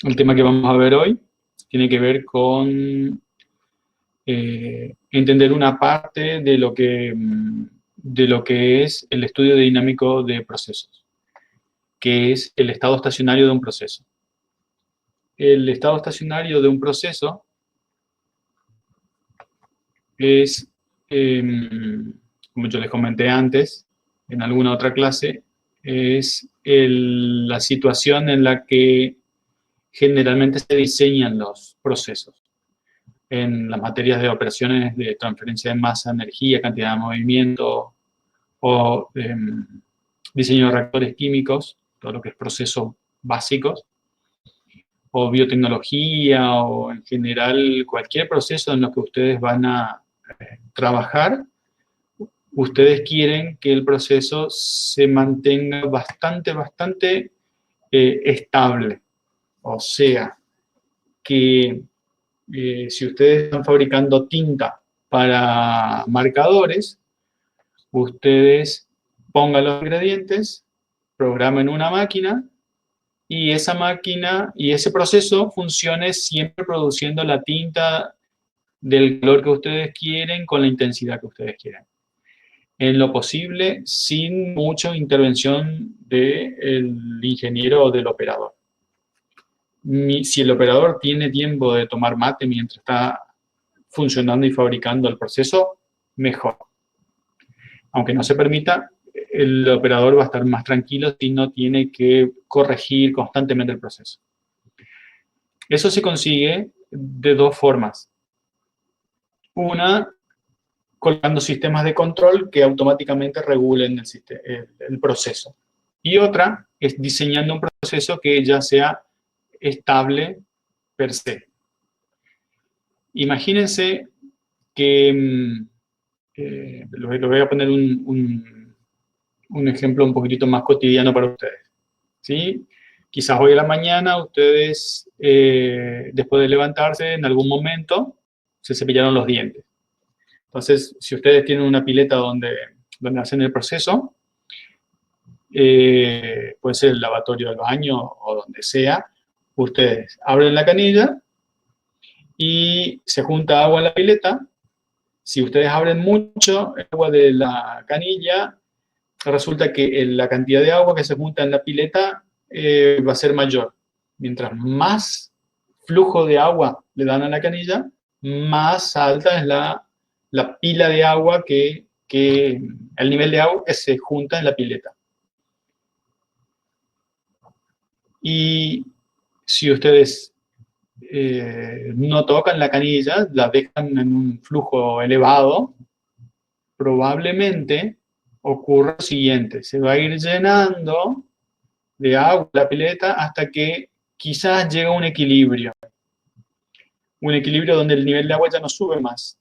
El tema que vamos a ver hoy tiene que ver con entender una parte de lo que es el estudio dinámico de procesos, que es el estado estacionario de un proceso. El estado estacionario de un proceso es, eh, como yo les comenté antes, en alguna otra clase, es la situación en la que generalmente se diseñan los procesos. En las materias de operaciones de transferencia de masa, energía, cantidad de movimiento o diseño de reactores químicos, todo lo que es procesos básicos, o biotecnología, o en general cualquier proceso en lo que ustedes van a trabajar, ustedes quieren que el proceso se mantenga bastante estable. O sea, que si ustedes están fabricando tinta para marcadores, ustedes pongan los ingredientes, programen una máquina y esa máquina y ese proceso funcione siempre produciendo la tinta del color que ustedes quieren con la intensidad que ustedes quieren. En lo posible, sin mucha intervención del ingeniero o del operador. Si el operador tiene tiempo de tomar mate mientras está funcionando y fabricando el proceso, mejor. Aunque no se permita, el operador va a estar más tranquilo si no tiene que corregir constantemente el proceso. Eso se consigue de dos formas. Una, colocando sistemas de control que automáticamente regulen el proceso. Y otra es diseñando un proceso que ya sea estable per se. Imagínense que, les voy a poner un ejemplo un poquitito más cotidiano para ustedes. ¿Sí? Quizás hoy a la mañana ustedes, después de levantarse, en algún momento, se cepillaron los dientes. Entonces, si ustedes tienen una pileta donde hacen el proceso, puede ser el lavatorio del baño o donde sea, ustedes abren la canilla y se junta agua en la pileta. Si ustedes abren mucho el agua de la canilla, resulta que la cantidad de agua que se junta en la pileta va a ser mayor. Mientras más flujo de agua le dan a la canilla, más alta es la pila de agua el nivel de agua que se junta en la pileta. Y si ustedes no tocan la canilla, la dejan en un flujo elevado, probablemente ocurra lo siguiente: se va a ir llenando de agua la pileta hasta que quizás llega a un equilibrio donde el nivel de agua ya no sube más.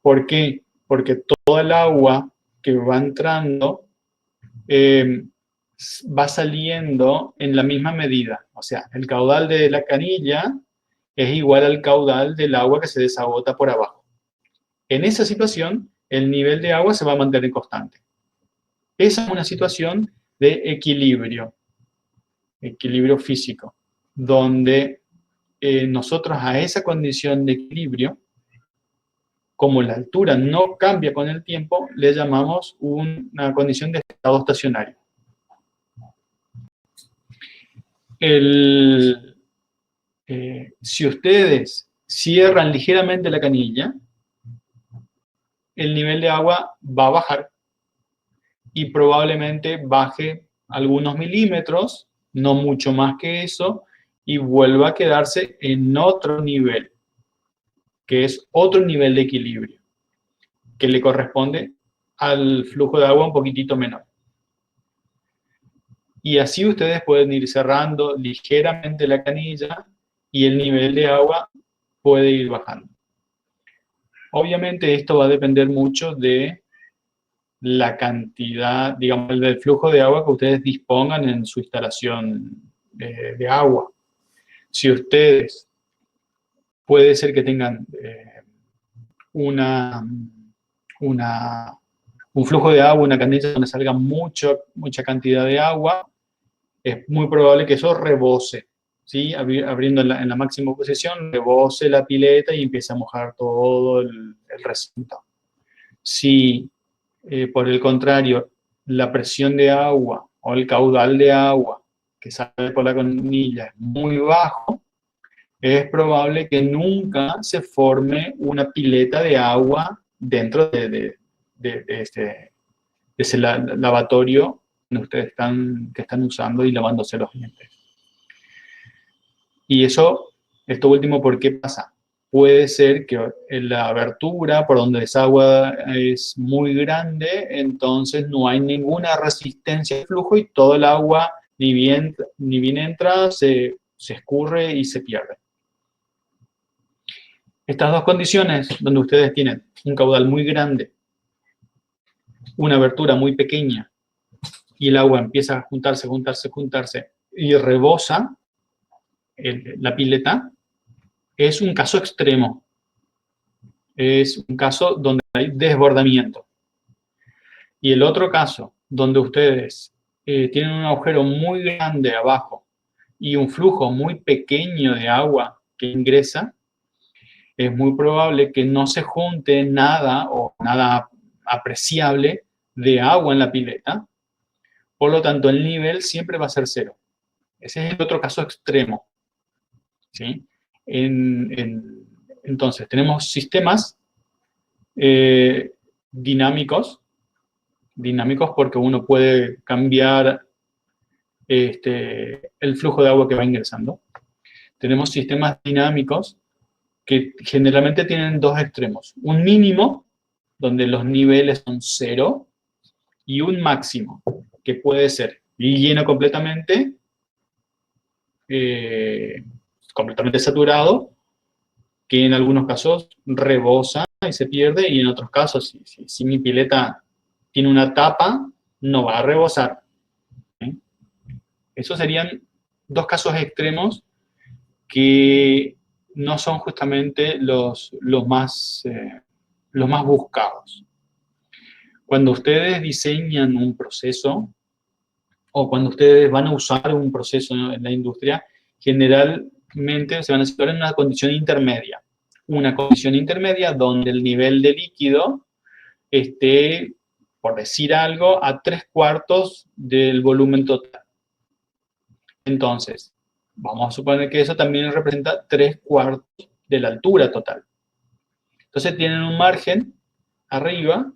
¿Por qué? Porque toda el agua que va entrando va saliendo en la misma medida. O sea, el caudal de la canilla es igual al caudal del agua que se desagota por abajo. En esa situación, el nivel de agua se va a mantener constante. Esa es una situación de equilibrio físico, donde nosotros a esa condición de equilibrio, como la altura no cambia con el tiempo, le llamamos una condición de estado estacionario. Si ustedes cierran ligeramente la canilla, el nivel de agua va a bajar y probablemente baje algunos milímetros, no mucho más que eso, y vuelva a quedarse en otro nivel, que es otro nivel de equilibrio, que le corresponde al flujo de agua un poquitito menor. Y así ustedes pueden ir cerrando ligeramente la canilla y el nivel de agua puede ir bajando. Obviamente esto va a depender mucho de la cantidad, digamos, del flujo de agua que ustedes dispongan en su instalación de agua. Si ustedes, puede ser que tengan un flujo de agua, una canilla donde salga mucha cantidad de agua, es muy probable que eso rebose. ¿sí? Abriendo en la máxima posición, rebose la pileta y empieza a mojar todo el recinto. Si, por el contrario, la presión de agua o el caudal de agua que sale por la canilla es muy bajo, es probable que nunca se forme una pileta de agua dentro de ese lavatorio que ustedes están usando y lavándose los dientes. Y esto último, ¿por qué pasa? Puede ser que la abertura por donde esa agua es muy grande, entonces no hay ninguna resistencia al flujo y todo el agua, ni bien entra, se escurre y se pierde. Estas dos condiciones, donde ustedes tienen un caudal muy grande, una abertura muy pequeña, y el agua empieza a juntarse y rebosa la pileta, es un caso extremo. Es un caso donde hay desbordamiento. Y el otro caso, donde ustedes tienen un agujero muy grande abajo y un flujo muy pequeño de agua que ingresa, es muy probable que no se junte nada o nada apreciable de agua en la pileta. Por lo tanto, el nivel siempre va a ser cero. Ese es el otro caso extremo, ¿sí? Entonces, tenemos sistemas dinámicos porque uno puede cambiar el flujo de agua que va ingresando. Tenemos sistemas dinámicos que generalmente tienen dos extremos. Un mínimo, donde los niveles son cero, y un máximo, que puede ser lleno completamente saturado, que en algunos casos rebosa y se pierde, y en otros casos, si mi pileta tiene una tapa, no va a rebosar. ¿Sí? Esos serían dos casos extremos que no son justamente los más buscados. Cuando ustedes diseñan un proceso, o cuando ustedes van a usar un proceso en la industria, generalmente se van a situar en una condición intermedia. Una condición intermedia donde el nivel de líquido esté, por decir algo, a 3/4 del volumen total. Entonces, vamos a suponer que eso también representa 3/4 de la altura total. Entonces tienen un margen arriba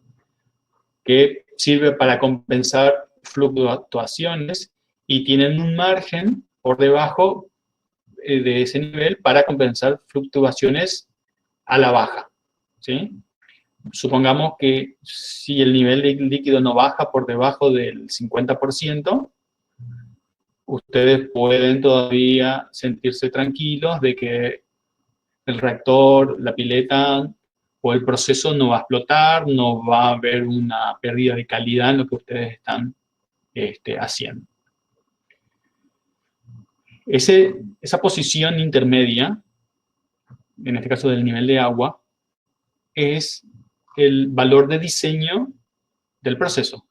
que sirve para compensar fluctuaciones y tienen un margen por debajo de ese nivel para compensar fluctuaciones a la baja, ¿sí? Supongamos que si el nivel de líquido no baja por debajo del 50%, ustedes pueden todavía sentirse tranquilos de que el reactor, la pileta o el proceso no va a explotar, no va a haber una pérdida de calidad en lo que ustedes están haciendo. Esa posición intermedia, en este caso del nivel de agua, es el valor de diseño del proceso.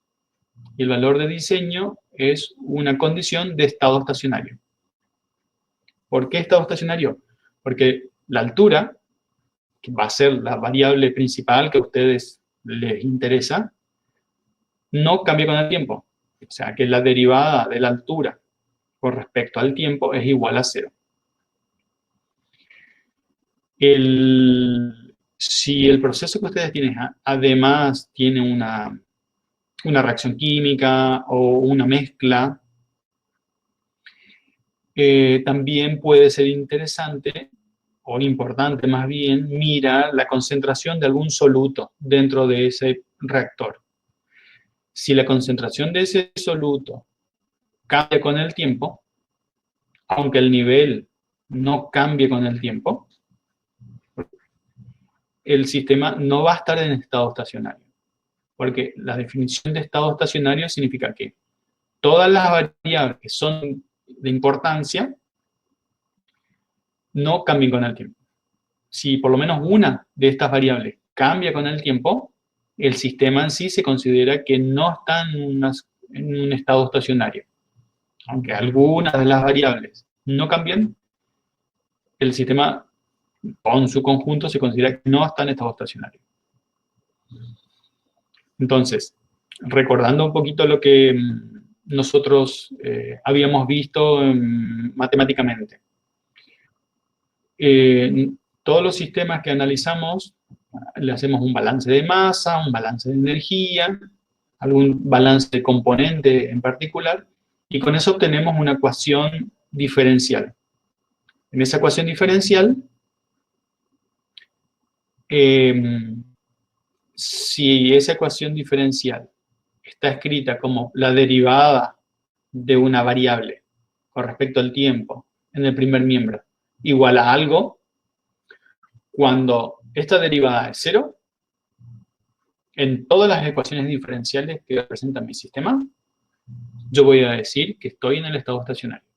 Y el valor de diseño es una condición de estado estacionario. ¿Por qué estado estacionario? Porque la altura, que va a ser la variable principal que a ustedes les interesa, no cambia con el tiempo. O sea, que la derivada de la altura con respecto al tiempo es igual a 0. Si el proceso que ustedes tienen además tiene una reacción química o una mezcla, también puede ser interesante o importante más bien mirar la concentración de algún soluto dentro de ese reactor. Si la concentración de ese soluto cambia con el tiempo, aunque el nivel no cambie con el tiempo, el sistema no va a estar en estado estacionario. Porque la definición de estado estacionario significa que todas las variables que son de importancia no cambien con el tiempo. Si por lo menos una de estas variables cambia con el tiempo, el sistema en sí se considera que no está en un estado estacionario. Aunque algunas de las variables no cambien, el sistema con su conjunto se considera que no está en estado estacionario. Entonces, recordando un poquito lo que nosotros habíamos visto matemáticamente. Todos los sistemas que analizamos, le hacemos un balance de masa, un balance de energía, algún balance de componente en particular, y con eso obtenemos una ecuación diferencial. En esa ecuación diferencial, si esa ecuación diferencial está escrita como la derivada de una variable con respecto al tiempo en el primer miembro igual a algo, cuando esta derivada es 0, en todas las ecuaciones diferenciales que representan mi sistema, yo voy a decir que estoy en el estado estacionario.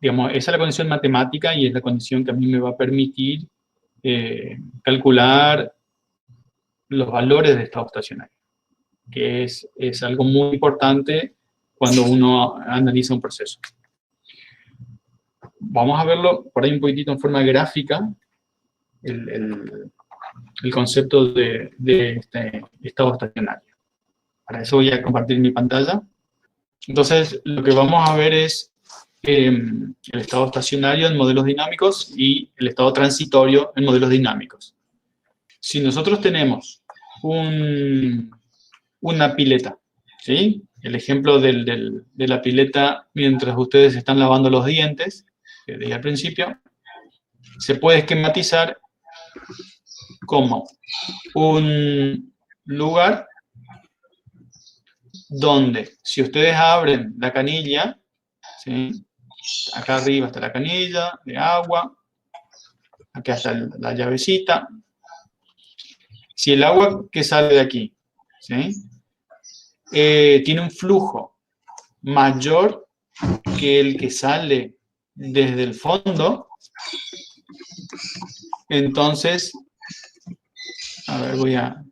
Digamos, esa es la condición matemática y es la condición que a mí me va a permitir calcular los valores de estado estacionario, que es algo muy importante cuando uno analiza un proceso. Vamos a verlo por ahí un poquitito en forma gráfica, el concepto de este estado estacionario. Para eso voy a compartir mi pantalla. Entonces, lo que vamos a ver es el estado estacionario en modelos dinámicos y el estado transitorio en modelos dinámicos. Si nosotros tenemos una pileta, ¿sí? El ejemplo de la pileta mientras ustedes están lavando los dientes, que dije al principio, se puede esquematizar como un lugar donde, si ustedes abren la canilla, ¿sí? Acá arriba está la canilla de agua, acá está la llavecita. Si el agua que sale de aquí, ¿sí? Tiene un flujo mayor que el que sale desde el fondo, entonces, a ver, voy a...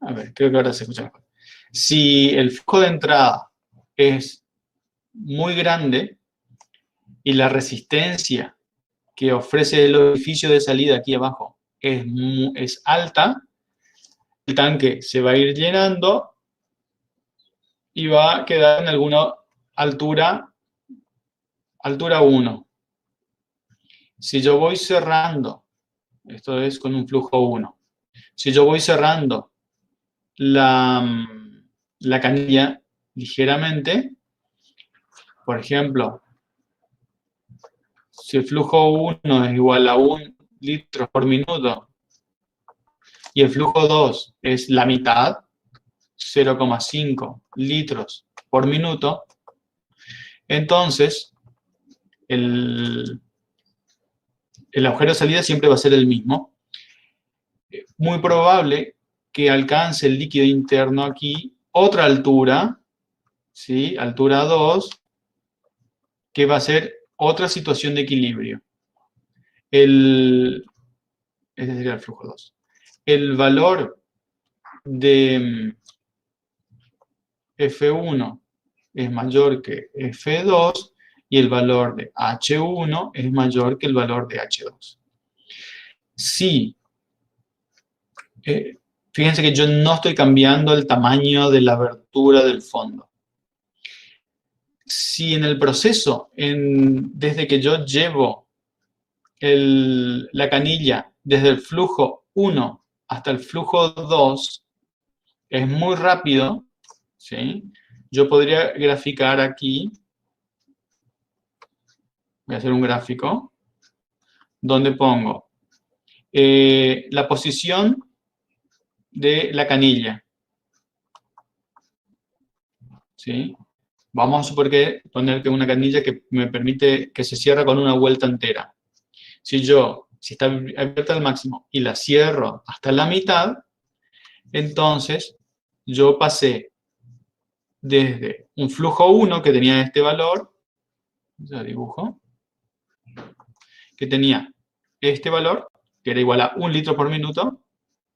A ver, creo que ahora se escucha mejor. Si el flujo de entrada es muy grande y la resistencia que ofrece el orificio de salida aquí abajo es alta, el tanque se va a ir llenando y va a quedar en alguna altura 1. Si yo voy cerrando, esto es con un flujo 1, si yo voy cerrando la canilla ligeramente, por ejemplo, si el flujo 1 es igual a 1 litro por minuto y el flujo 2 es la mitad, 0,5 litros por minuto, entonces el agujero de salida siempre va a ser el mismo. Muy probable que alcance el líquido interno aquí otra altura, ¿sí? Altura 2, que va a ser otra situación de equilibrio. Ese sería el flujo 2. El valor de F1 es mayor que F2 y el valor de H1 es mayor que el valor de H2. Si, fíjense que yo no estoy cambiando el tamaño de la abertura del fondo. Si en el proceso, desde que yo llevo la canilla desde el flujo 1 hasta el flujo 2 es muy rápido, ¿sí? Yo podría graficar aquí, voy a hacer un gráfico, donde pongo la posición de la canilla, ¿sí? Vamos a suponer que una canilla que me permite que se cierre con una vuelta entera. Si está abierta al máximo y la cierro hasta la mitad, entonces yo pasé desde un flujo 1 que tenía este valor, ya dibujo, que tenía este valor, que era igual a 1 litro por minuto,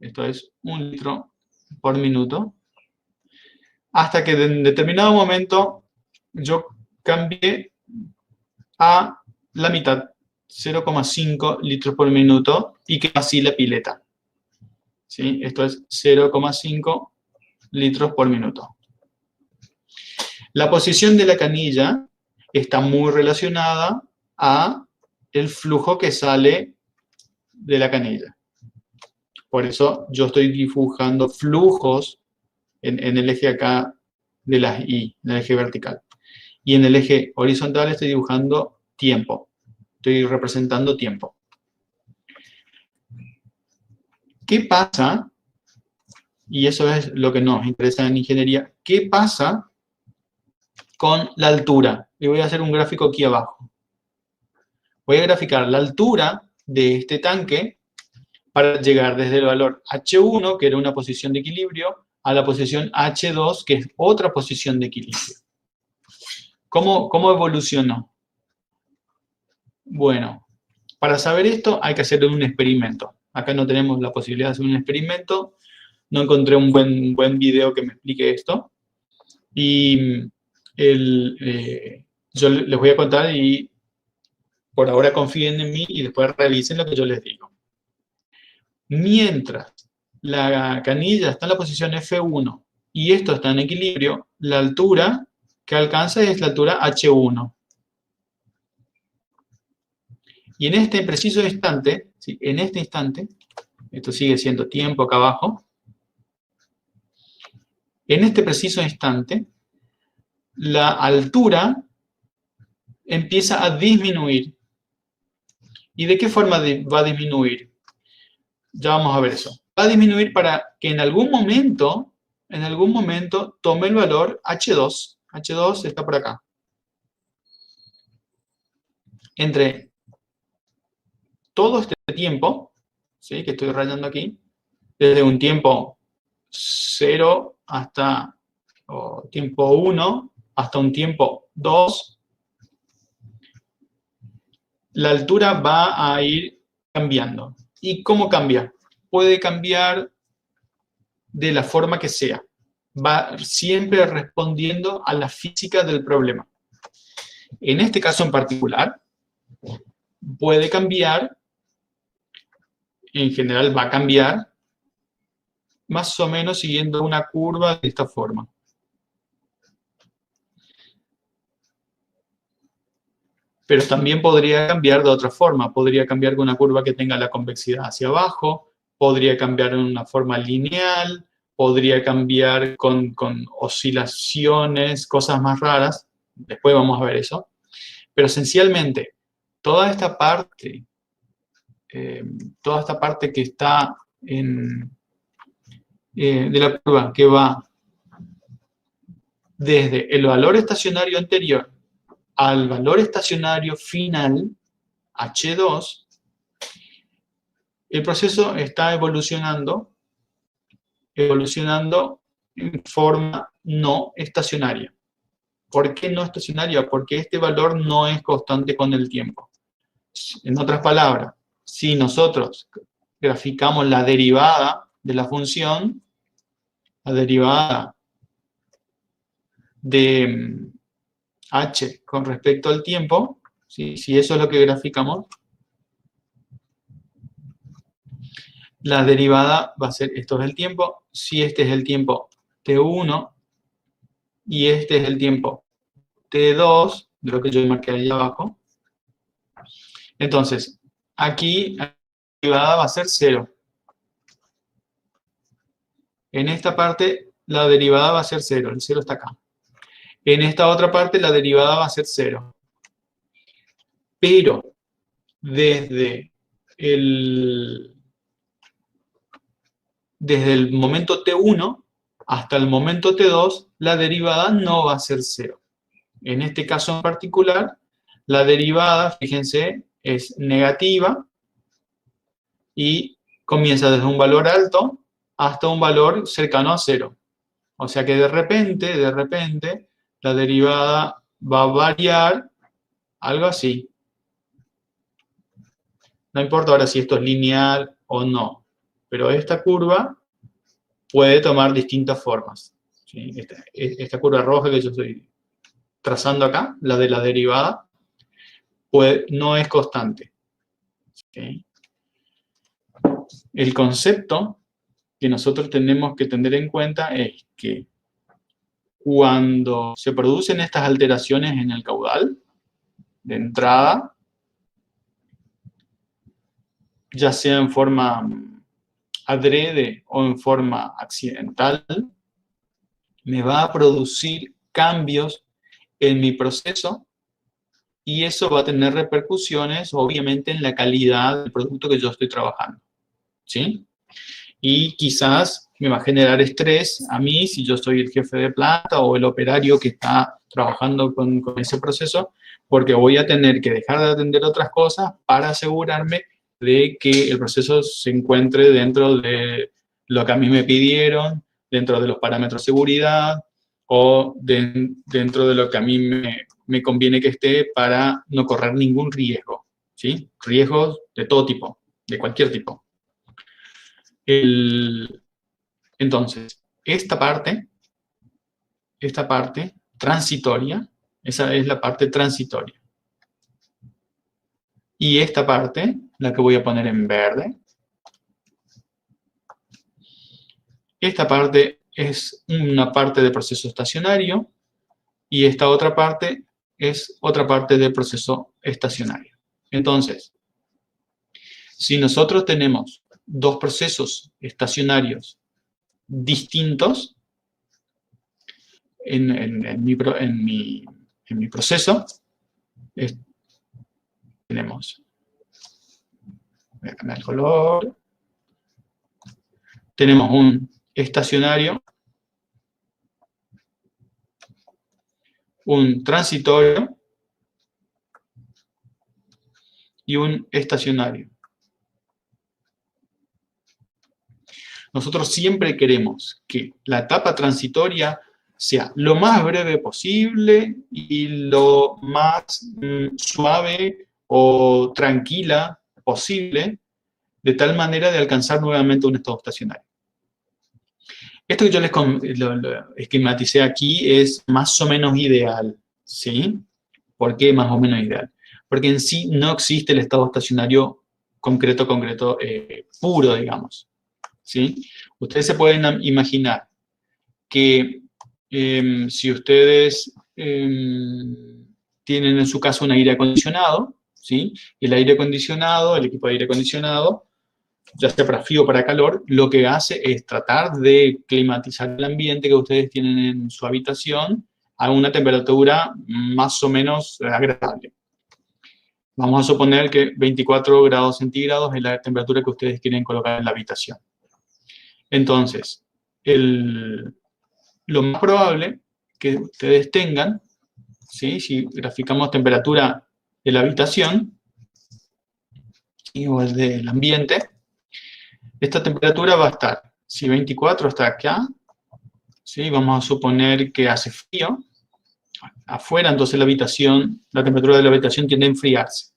Esto es 1 litro por minuto. Hasta que en determinado momento yo cambié a la mitad, 0,5 litros por minuto, y queda así la pileta. ¿Sí? Esto es 0,5 litros por minuto. La posición de la canilla está muy relacionada a el flujo que sale de la canilla. Por eso yo estoy dibujando flujos en el eje acá de las Y, en el eje vertical. Y en el eje horizontal estoy dibujando tiempo. Estoy representando tiempo. ¿Qué pasa? Y eso es lo que nos interesa en ingeniería. ¿Qué pasa con la altura? Y voy a hacer un gráfico aquí abajo. Voy a graficar la altura de este tanque para llegar desde el valor H1, que era una posición de equilibrio, a la posición H2, que es otra posición de equilibrio. ¿Cómo evolucionó? Bueno, para saber esto hay que hacer un experimento. Acá no tenemos la posibilidad de hacer un experimento. No encontré un buen video que me explique esto. Y yo les voy a contar y por ahora confíen en mí y después realicen lo que yo les digo. Mientras la canilla está en la posición F1 y esto está en equilibrio, la altura que alcanza es la altura H1. Y en este preciso instante, ¿sí? En este instante, esto sigue siendo tiempo acá abajo, en este preciso instante, la altura empieza a disminuir. ¿Y de qué forma va a disminuir? Ya vamos a ver eso. Va a disminuir para que en algún momento tome el valor H2. H2 está por acá. Entre todo este tiempo, ¿sí? Que estoy rayando aquí, desde un tiempo 0 hasta tiempo 1 hasta un tiempo 2, la altura va a ir cambiando. ¿Y cómo cambia? Puede cambiar de la forma que sea. Va siempre respondiendo a la física del problema. En este caso en particular, puede cambiar, en general va a cambiar, más o menos siguiendo una curva de esta forma. Pero también podría cambiar de otra forma. Podría cambiar con una curva que tenga la convexidad hacia abajo, podría cambiar en una forma lineal, podría cambiar con oscilaciones, cosas más raras. Después vamos a ver eso. Pero esencialmente, toda esta parte que está de la curva, que va desde el valor estacionario anterior al valor estacionario final, H2, el proceso está evolucionando en forma no estacionaria. ¿Por qué no estacionaria? Porque este valor no es constante con el tiempo. En otras palabras, si nosotros graficamos la derivada de la función, la derivada de h con respecto al tiempo, ¿sí? Si eso es lo que graficamos, la derivada va a ser, esto es el tiempo, si este es el tiempo t1 y este es el tiempo t2, de lo que yo marqué ahí abajo, entonces, aquí la derivada va a ser 0. En esta parte, la derivada va a ser 0, el 0 está acá. En esta otra parte, la derivada va a ser 0. Pero, desde el momento t1 hasta el momento t2, la derivada no va a ser 0. En este caso en particular, la derivada, fíjense, es negativa y comienza desde un valor alto hasta un valor cercano a 0. O sea que de repente, la derivada va a variar algo así. No importa ahora si esto es lineal o no. pero esta curva puede tomar distintas formas. ¿Sí? Esta curva roja que yo estoy trazando acá, la de la derivada, no es constante. ¿Sí? El concepto que nosotros tenemos que tener en cuenta es que cuando se producen estas alteraciones en el caudal, de entrada, ya sea en forma adrede o en forma accidental, me va a producir cambios en mi proceso y eso va a tener repercusiones, obviamente, en la calidad del producto que yo estoy trabajando. ¿Sí? Y quizás me va a generar estrés a mí si yo soy el jefe de planta o el operario que está trabajando con ese proceso, porque voy a tener que dejar de atender otras cosas para asegurarme de que el proceso se encuentre dentro de lo que a mí me pidieron, dentro de los parámetros de seguridad o dentro de lo que a mí me conviene que esté para no correr ningún riesgo. ¿Sí? Riesgos de todo tipo, de cualquier tipo. Entonces, esta parte transitoria, esa es la parte transitoria. Y esta parte, la que voy a poner en verde, esta parte es una parte de proceso estacionario y esta otra parte es otra parte del proceso estacionario. Entonces, si nosotros tenemos dos procesos estacionarios distintos en mi proceso, tenemos, voy a cambiar el color, tenemos un estacionario, un transitorio y un estacionario. Nosotros siempre queremos que la etapa transitoria sea lo más breve posible y lo más suave o tranquila posible, de tal manera de alcanzar nuevamente un estado estacionario. Esto que yo les lo esquematicé aquí es más o menos ideal, ¿sí? ¿Por qué más o menos ideal? Porque en sí no existe el estado estacionario concreto, puro, digamos, ¿sí? Ustedes se pueden imaginar que si ustedes tienen en su casa un aire acondicionado, ¿sí? El aire acondicionado, el equipo de aire acondicionado, ya sea para frío o para calor, lo que hace es tratar de climatizar el ambiente que ustedes tienen en su habitación a una temperatura más o menos agradable. Vamos a suponer que 24 grados centígrados es la temperatura que ustedes quieren colocar en la habitación. Entonces, lo más probable que ustedes tengan, ¿sí? Si graficamos temperatura de la habitación, ¿sí? O el del ambiente, esta temperatura va a estar, si 24 está acá, ¿sí? Vamos a suponer que hace frío afuera, entonces la temperatura de la habitación tiende a enfriarse.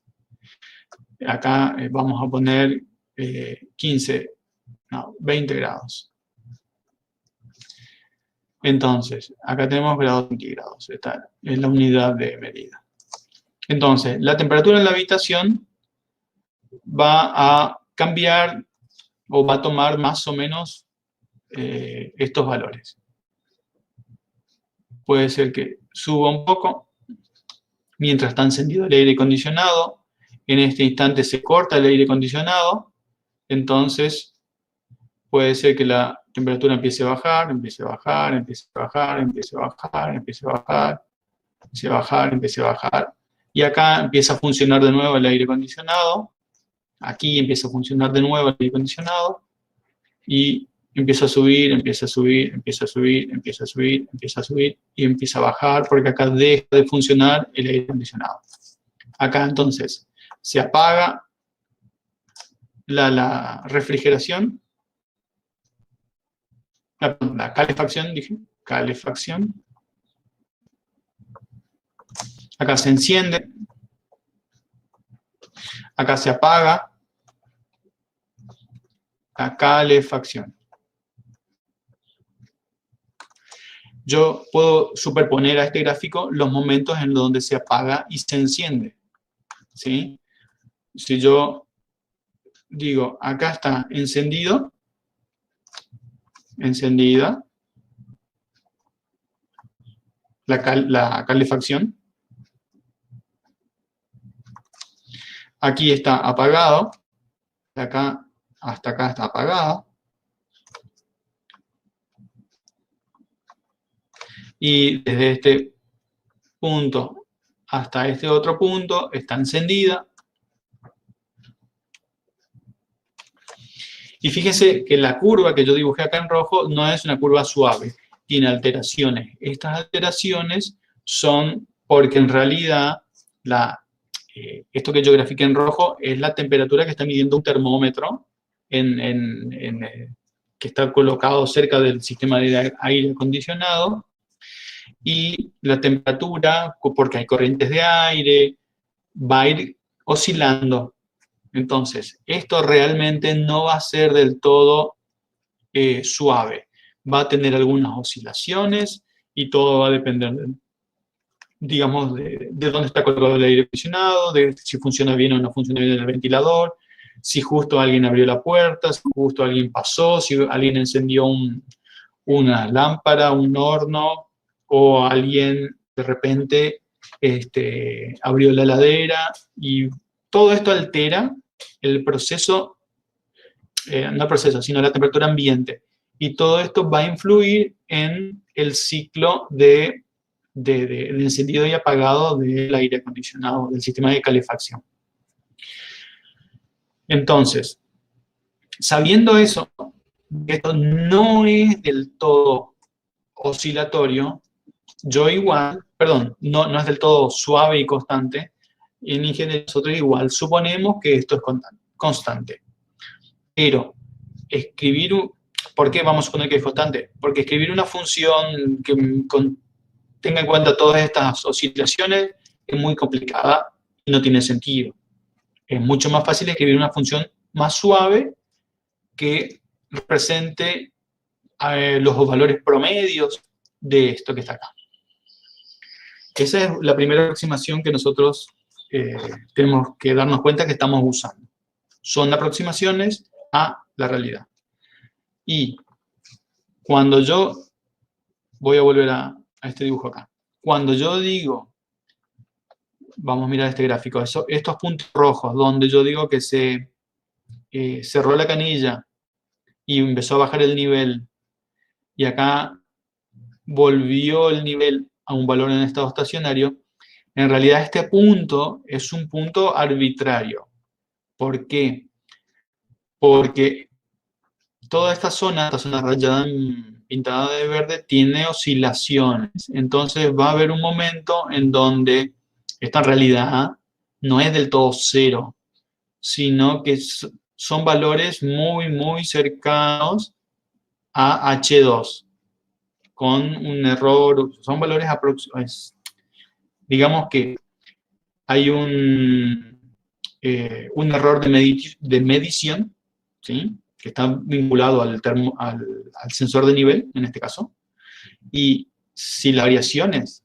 Acá vamos a poner 20 grados. Entonces, acá tenemos grados centígrados, esta es la unidad de medida. Entonces, la temperatura en la habitación va a cambiar o va a tomar más o menos estos valores. Puede ser que suba un poco mientras está encendido el aire acondicionado. En este instante se corta el aire acondicionado, entonces puede ser que la temperatura empiece a bajar, empiece a bajar, empiece a bajar, empiece a bajar, empiece a bajar, empiece a bajar, empiece a bajar. Y acá empieza a funcionar de nuevo el aire acondicionado. Aquí empieza a funcionar de nuevo el aire acondicionado. Y empieza a subir, empieza a subir, empieza a subir, empieza a subir, empieza a subir y empieza a bajar porque acá deja de funcionar el aire acondicionado. Acá entonces se apaga la refrigeración, la calefacción, dije, calefacción. Acá se enciende, acá se apaga, la calefacción. Yo puedo superponer a este gráfico los momentos en donde se apaga y se enciende, ¿sí? Si yo digo, acá está encendido, encendida, la calefacción. Aquí está apagado, de acá hasta acá está apagado. Y desde este punto hasta este otro punto está encendida. Y fíjense que la curva que yo dibujé acá en rojo no es una curva suave, tiene alteraciones. Estas alteraciones son porque en realidad esto que yo grafiqué en rojo es la temperatura que está midiendo un termómetro que está colocado cerca del sistema de aire acondicionado. Y la temperatura, porque hay corrientes de aire, va a ir oscilando. Entonces, esto realmente no va a ser del todo suave. Va a tener algunas oscilaciones y todo va a depender, digamos, de dónde está colocado el aire acondicionado, de si funciona bien o no funciona bien el ventilador, si justo alguien abrió la puerta, si justo alguien pasó, si alguien encendió una lámpara, un horno, o alguien de repente abrió la heladera, y todo esto altera el proceso, no el proceso, sino la temperatura ambiente. Y todo esto va a influir en el ciclo de encendido y apagado del aire acondicionado, del sistema de calefacción. Entonces, sabiendo eso, esto no es del todo oscilatorio, yo igual, perdón, no es del todo suave y constante, en ingeniería nosotros igual suponemos que esto es constante. Pero escribir, ¿por qué vamos a suponer que es constante? Porque escribir una función que tenga en cuenta todas estas oscilaciones es muy complicada y no tiene sentido. Es mucho más fácil escribir una función más suave que represente los valores promedios de esto que está acá. Esa es la primera aproximación que nosotros tenemos que darnos cuenta que estamos usando. Son aproximaciones a la realidad. Y cuando yo, voy a volver a este dibujo acá, cuando yo digo, vamos a mirar este gráfico, estos puntos rojos, donde yo digo que se cerró la canilla y empezó a bajar el nivel, y acá volvió el nivel a un valor en estado estacionario, en realidad este punto es un punto arbitrario. ¿Por qué? Porque toda esta zona rayada pintada de verde, tiene oscilaciones. Entonces va a haber un momento en donde esta realidad no es del todo cero, sino que son valores muy, muy cercanos a H2, con un error, son valores aproximados. Digamos que hay un error de medición, ¿sí?, que está vinculado al sensor de nivel, en este caso, y si las variaciones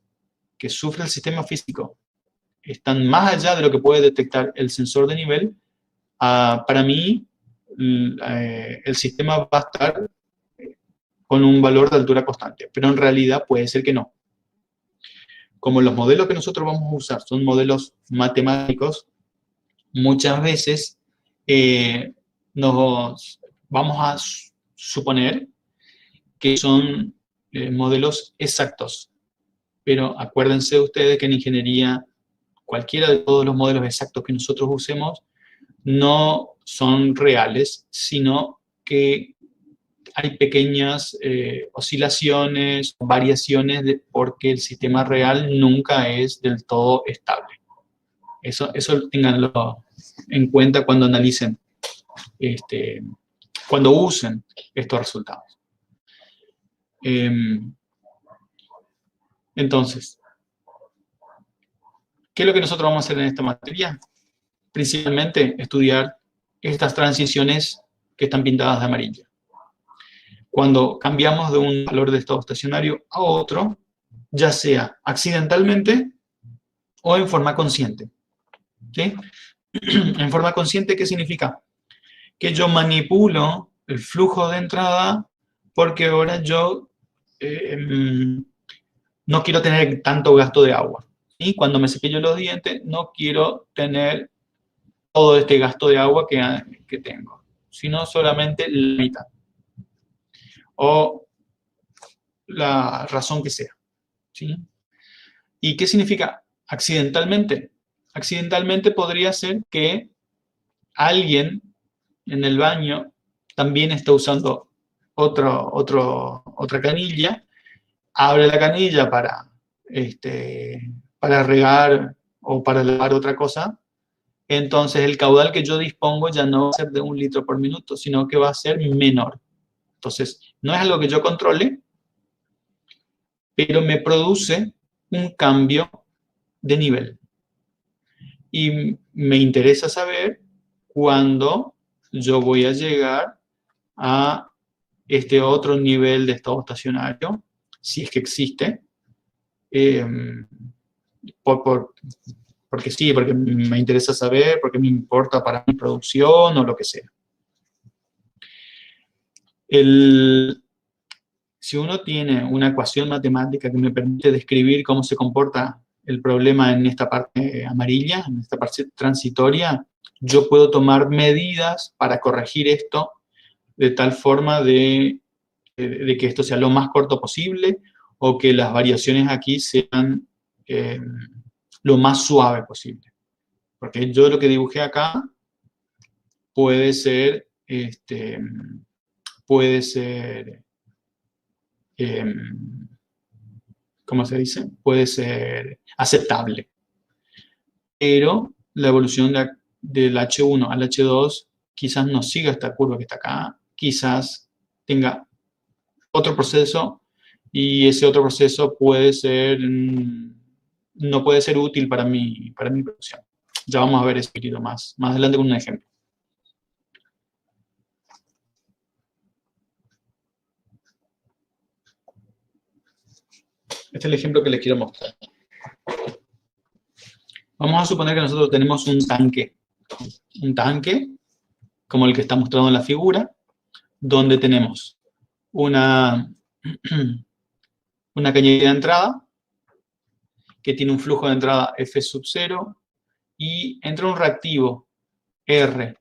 que sufre el sistema físico están más allá de lo que puede detectar el sensor de nivel, para mí el sistema va a estar con un valor de altura constante, pero en realidad puede ser que no. Como los modelos que nosotros vamos a usar son modelos matemáticos, muchas veces nos vamos a suponer que son modelos exactos. Pero acuérdense ustedes que en ingeniería cualquiera de todos los modelos exactos que nosotros usemos no son reales, sino que hay pequeñas oscilaciones, variaciones, porque el sistema real nunca es del todo estable. Eso tenganlo en cuenta cuando analicen, cuando usen estos resultados. Entonces, ¿qué es lo que nosotros vamos a hacer en esta materia? Principalmente estudiar estas transiciones que están pintadas de amarillo. Cuando cambiamos de un valor de estado estacionario a otro, ya sea accidentalmente o en forma consciente. ¿Sí? En forma consciente, ¿qué significa? Que yo manipulo el flujo de entrada porque ahora yo no quiero tener tanto gasto de agua. Y cuando me cepillo los dientes, no quiero tener todo este gasto de agua que tengo, sino solamente la mitad. O la razón que sea. ¿Sí? ¿Y qué significa accidentalmente? Accidentalmente podría ser que alguien en el baño también está usando otra canilla, abre la canilla para regar o para lavar otra cosa, entonces el caudal que yo dispongo ya no va a ser de 1 litro por minuto, sino que va a ser menor. Entonces, no es algo que yo controle, pero me produce un cambio de nivel. Y me interesa saber cuándo yo voy a llegar a este otro nivel de estado estacionario, si es que existe, eh, porque sí, porque me interesa saber, porque me importa para mi producción o lo que sea. Si uno tiene una ecuación matemática que me permite describir cómo se comporta el problema en esta parte amarilla, en esta parte transitoria, yo puedo tomar medidas para corregir esto de tal forma de que esto sea lo más corto posible o que las variaciones aquí sean lo más suave posible. Porque yo lo que dibujé acá puede ser, ¿cómo se dice? Puede ser aceptable. Pero la evolución del H1 al H2 quizás no siga esta curva que está acá, quizás tenga otro proceso y ese otro proceso puede ser, no puede ser útil para mi producción. Ya vamos a ver eso más adelante con un ejemplo. Este es el ejemplo que les quiero mostrar. Vamos a suponer que nosotros tenemos un tanque, como el que está mostrado en la figura, donde tenemos una cañería de entrada que tiene un flujo de entrada F sub 0 y entra un reactivo R.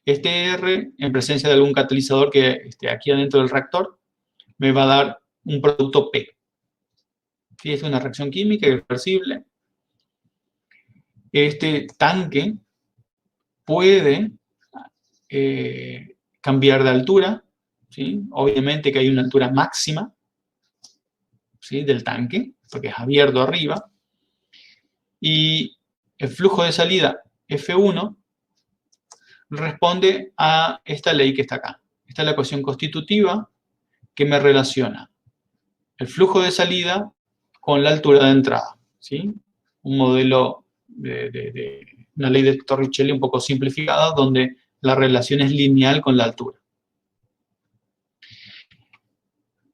Este R, en presencia de algún catalizador que esté aquí adentro del reactor, me va a dar un producto P. ¿Sí? Es una reacción química irreversible. Este tanque puede cambiar de altura, ¿sí? Obviamente que hay una altura máxima, ¿sí? Del tanque, porque es abierto arriba, y el flujo de salida F1 responde a esta ley que está acá. Esta es la ecuación constitutiva que me relaciona el flujo de salida con la altura de entrada, ¿sí? Un modelo de una ley de Torricelli un poco simplificada, donde la relación es lineal con la altura.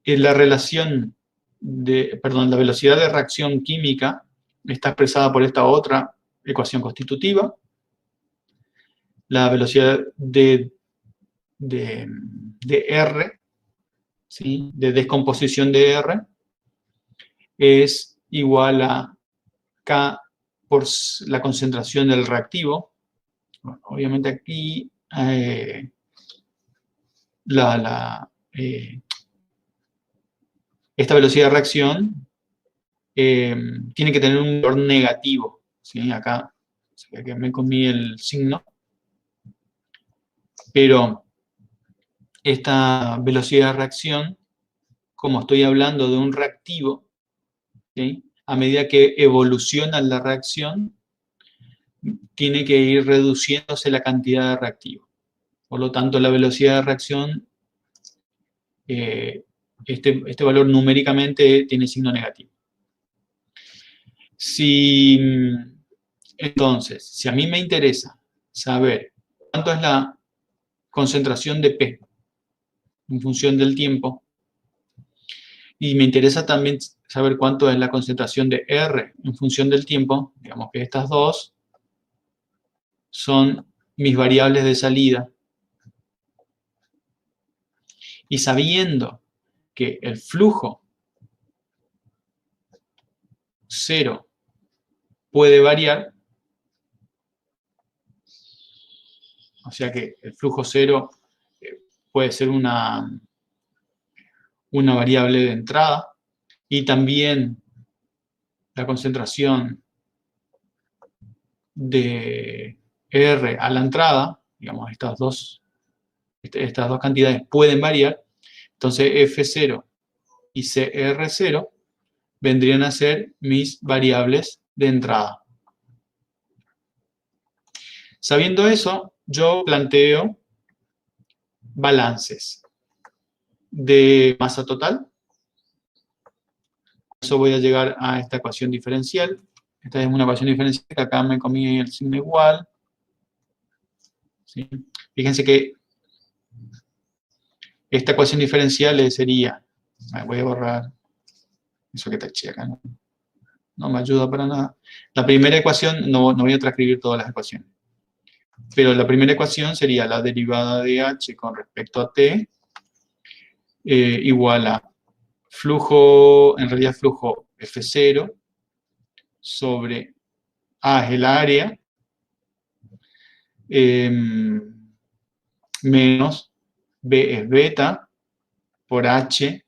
La relación la velocidad de reacción química está expresada por esta otra ecuación constitutiva. La velocidad de R, ¿sí? De descomposición de R, es igual a K por la concentración del reactivo. Bueno, obviamente aquí esta velocidad de reacción tiene que tener un valor negativo, ¿sí? Acá que me comí el signo, pero esta velocidad de reacción, como estoy hablando de un reactivo, ¿sí? A medida que evoluciona la reacción, tiene que ir reduciéndose la cantidad de reactivo. Por lo tanto, la velocidad de reacción, este valor numéricamente tiene signo negativo. Entonces, si a mí me interesa saber cuánto es concentración de P en función del tiempo. Y me interesa también saber cuánto es la concentración de R en función del tiempo. Digamos que estas dos son mis variables de salida. Y sabiendo que el flujo cero puede variar, o sea que el flujo cero puede ser una variable de entrada, y también la concentración de R a la entrada, digamos, estas dos cantidades pueden variar. Entonces F0 y CR0 vendrían a ser mis variables de entrada. Sabiendo eso, yo planteo balances de masa total. Por eso voy a llegar a esta ecuación diferencial. Esta es una ecuación diferencial que acá me comí el signo igual. ¿Sí? Fíjense que esta ecuación diferencial sería, voy a borrar eso que taché acá, no me ayuda para nada. La primera ecuación, no voy a transcribir todas las ecuaciones, pero la primera ecuación sería la derivada de h con respecto a t, igual a flujo, en realidad flujo F0 sobre A es el área, menos B es beta por h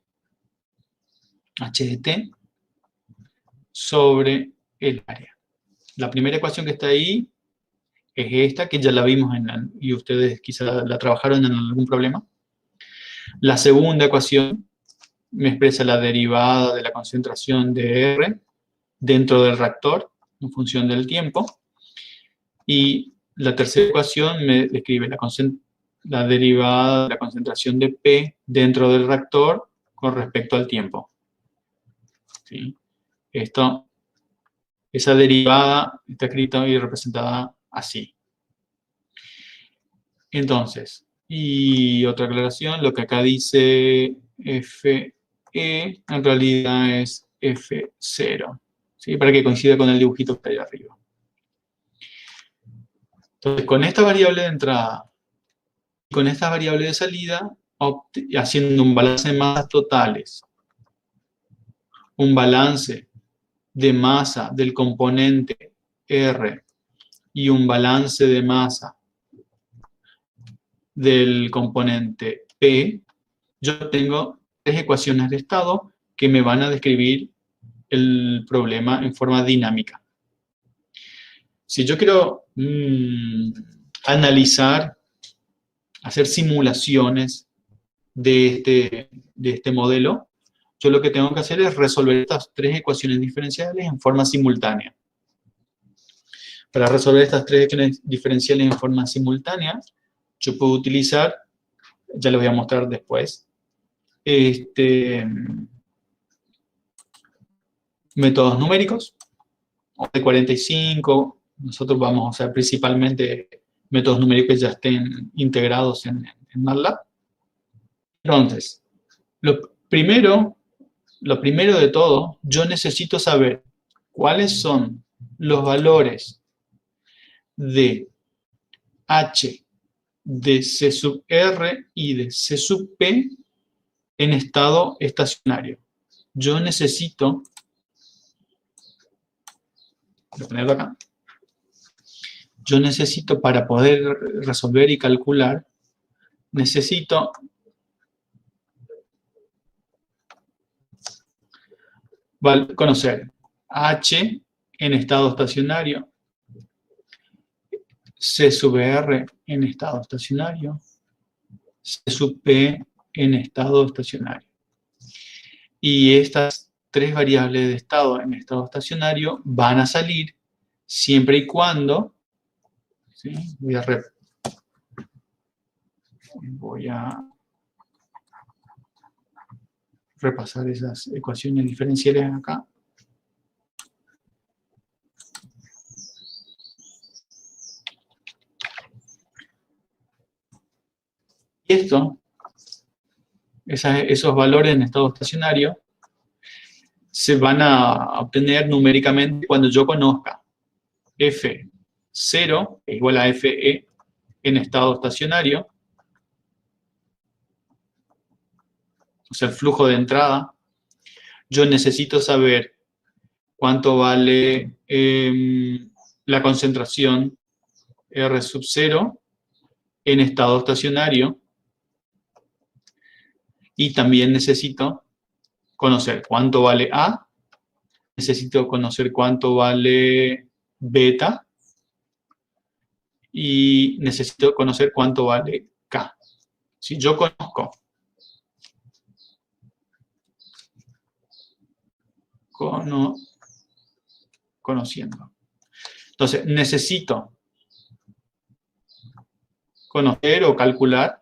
de t, sobre el área. La primera ecuación que está ahí es esta, que ya la vimos y ustedes quizás la trabajaron en algún problema. La segunda ecuación me expresa la derivada de la concentración de R dentro del reactor en función del tiempo. Y la tercera ecuación me describe la derivada de la concentración de P dentro del reactor con respecto al tiempo. ¿Sí? Esa derivada está escrita y representada así. Entonces, y otra aclaración, lo que acá dice FE en realidad es F0, ¿sí? Para que coincida con el dibujito que está ahí arriba. Entonces, con esta variable de entrada y con esta variable de salida, haciendo un balance de masas totales, un balance de masa del componente R y un balance de masa del componente P, yo tengo tres ecuaciones de estado que me van a describir el problema en forma dinámica. Si yo quiero analizar, hacer simulaciones de este modelo, yo lo que tengo que hacer es resolver estas tres ecuaciones diferenciales en forma simultánea. Para resolver estas tres ecuaciones diferenciales en forma simultánea, yo puedo utilizar, ya lo voy a mostrar después, métodos numéricos, o de 45, nosotros vamos a usar principalmente métodos numéricos que ya estén integrados en MATLAB. Entonces, lo primero de todo, yo necesito saber cuáles son los valores de H, de C sub R y de C sub P en estado estacionario. Yo necesito, voy a ponerlo acá, yo necesito para poder resolver y calcular, necesito conocer H en estado estacionario, C sub R en estado estacionario, C sub P en estado estacionario. Y estas tres variables de estado en estado estacionario van a salir siempre y cuando, ¿sí? Voy a repasar esas ecuaciones diferenciales acá. esos valores en estado estacionario se van a obtener numéricamente cuando yo conozca F0 igual a FE en estado estacionario, o sea, el flujo de entrada. Yo necesito saber cuánto vale la concentración R sub 0 en estado estacionario, y también necesito conocer cuánto vale A, necesito conocer cuánto vale beta, y necesito conocer cuánto vale K. Si yo conociendo. Entonces, necesito conocer o calcular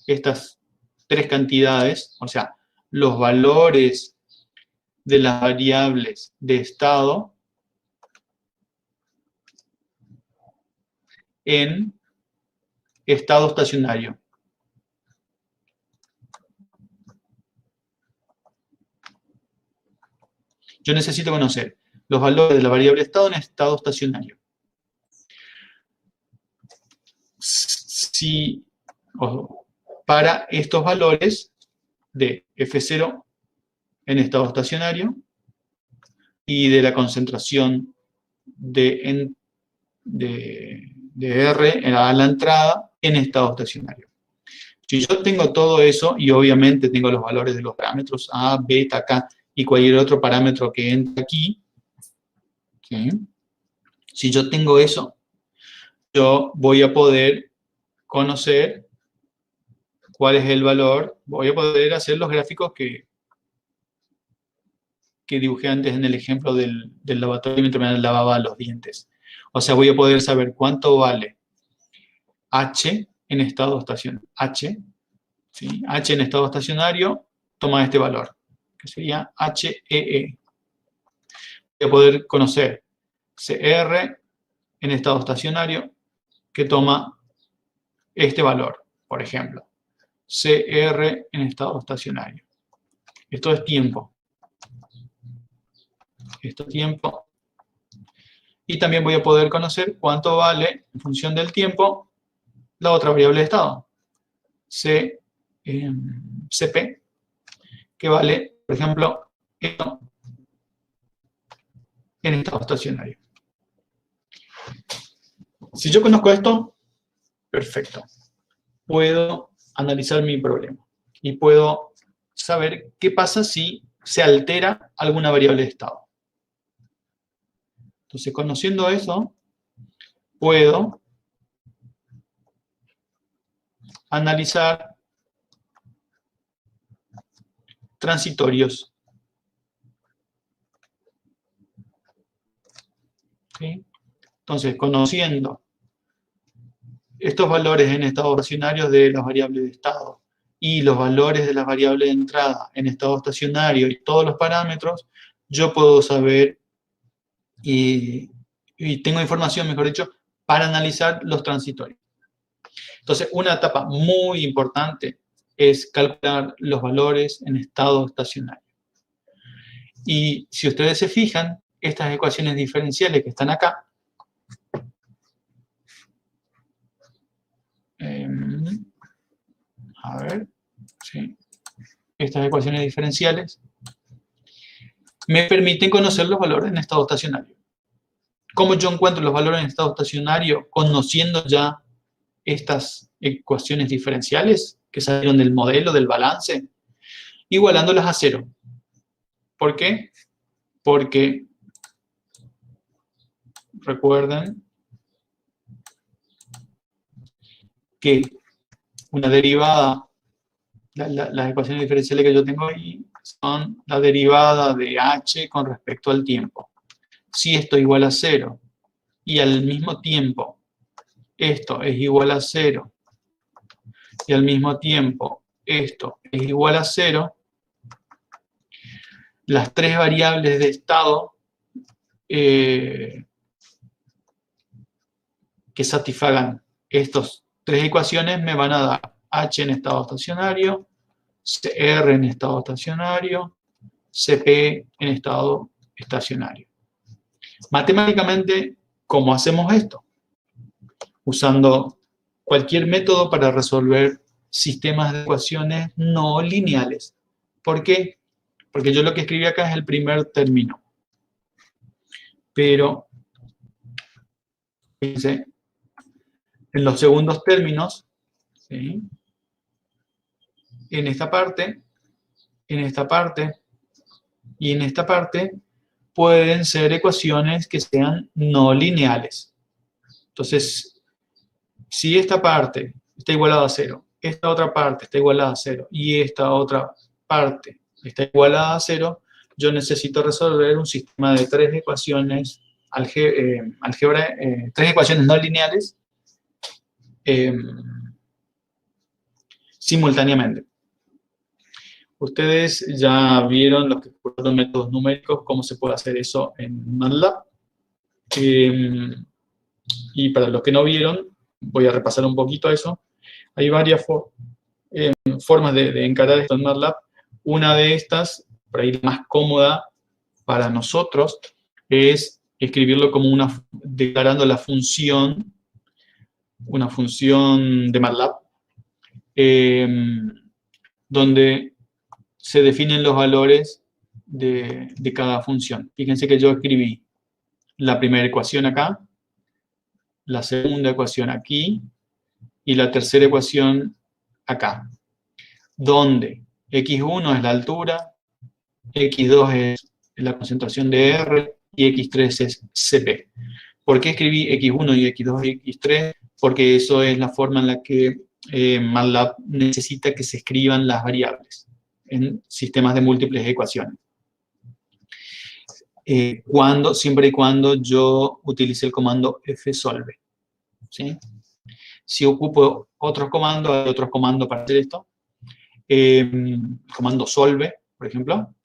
estas tres cantidades, o sea, los valores de las variables de estado en estado estacionario. Yo necesito conocer los valores de la variable estado en estado estacionario. Para estos valores de F0 en estado estacionario y de la concentración de R a la entrada en estado estacionario. Si yo tengo todo eso, y obviamente tengo los valores de los parámetros A, beta, K y cualquier otro parámetro que entre aquí, ¿sí? Si yo tengo eso, yo voy a poder conocer cuál es el valor, voy a poder hacer los gráficos que dibujé antes en el ejemplo del lavatorio mientras me lavaba los dientes. O sea, voy a poder saber cuánto vale H en estado estacionario. ¿Sí? H en estado estacionario toma este valor, que sería HEE. Voy a poder conocer CR en estado estacionario, que toma este valor, por ejemplo. CR en estado estacionario. Esto es tiempo. Esto es tiempo. Y también voy a poder conocer cuánto vale, en función del tiempo, la otra variable de estado. CP, que vale, por ejemplo, esto en estado estacionario. Si yo conozco esto, perfecto. Puedo analizar mi problema y puedo saber qué pasa si se altera alguna variable de estado. Entonces, conociendo eso, puedo analizar transitorios. ¿Sí? Entonces, conociendo estos valores en estado estacionario de las variables de estado y los valores de las variables de entrada en estado estacionario y todos los parámetros, yo puedo saber y tengo información, mejor dicho, para analizar los transitorios. Entonces, una etapa muy importante es calcular los valores en estado estacionario. Y si ustedes se fijan, estas ecuaciones diferenciales que están acá, a ver, sí, estas ecuaciones diferenciales me permiten conocer los valores en estado estacionario. ¿Cómo yo encuentro los valores en estado estacionario conociendo ya estas ecuaciones diferenciales que salieron del modelo, del balance? Igualándolas a cero. ¿Por qué? Porque, recuerden que una derivada, las ecuaciones diferenciales que yo tengo ahí son la derivada de h con respecto al tiempo. Si esto es igual a 0 y al mismo tiempo esto es igual a 0 y al mismo tiempo esto es igual a 0, las tres variables de estado que satisfagan estos 3 ecuaciones me van a dar H en estado estacionario, CR en estado estacionario, CP en estado estacionario. Matemáticamente, ¿cómo hacemos esto? Usando cualquier método para resolver sistemas de ecuaciones no lineales. ¿Por qué? Porque yo lo que escribí acá es el primer término. Pero, fíjense, en los segundos términos, ¿sí? En esta parte y en esta parte, pueden ser ecuaciones que sean no lineales. Entonces, si esta parte está igualada a 0, esta otra parte está igualada a 0 y esta otra parte está igualada a 0, yo necesito resolver un sistema de 3 ecuaciones, tres ecuaciones no lineales simultáneamente. Ustedes ya vieron los que fueron métodos numéricos, cómo se puede hacer eso en MATLAB. Y para los que no vieron, voy a repasar un poquito eso. Hay varias formas de encarar esto en MATLAB. Una de estas, por ahí más cómoda para nosotros, es escribirlo como declarando la función, una función de MATLAB, donde se definen los valores de cada función. Fíjense que yo escribí la primera ecuación acá, la segunda ecuación aquí, y la tercera ecuación acá, donde x1 es la altura, x2 es la concentración de R, y x3 es CP. ¿Por qué escribí x1 y x2 y x3? Porque eso es la forma en la que MATLAB necesita que se escriban las variables en sistemas de múltiples ecuaciones. Siempre y cuando yo utilice el comando fsolve. ¿Sí? Si ocupo otros comandos, hay otros comandos para hacer esto. Comando solve, por ejemplo.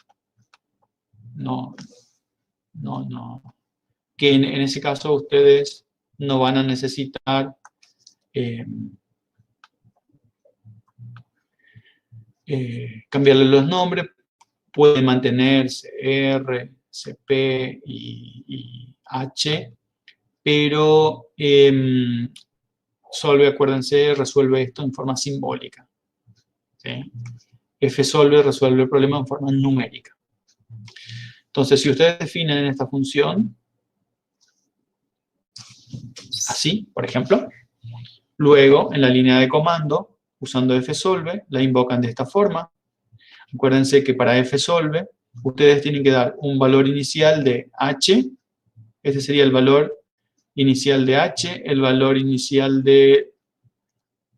Que en ese caso ustedes no van a necesitar cambiarle los nombres. Puede mantenerse R, CP y H, pero solve, acuérdense, resuelve esto en forma simbólica. ¿Sí? fsolve resuelve el problema en forma numérica. Entonces, si ustedes definen esta función, así, por ejemplo, luego, en la línea de comando, usando fsolve, la invocan de esta forma. Acuérdense que para fsolve, ustedes tienen que dar un valor inicial de h, este sería el valor inicial de h, el valor inicial de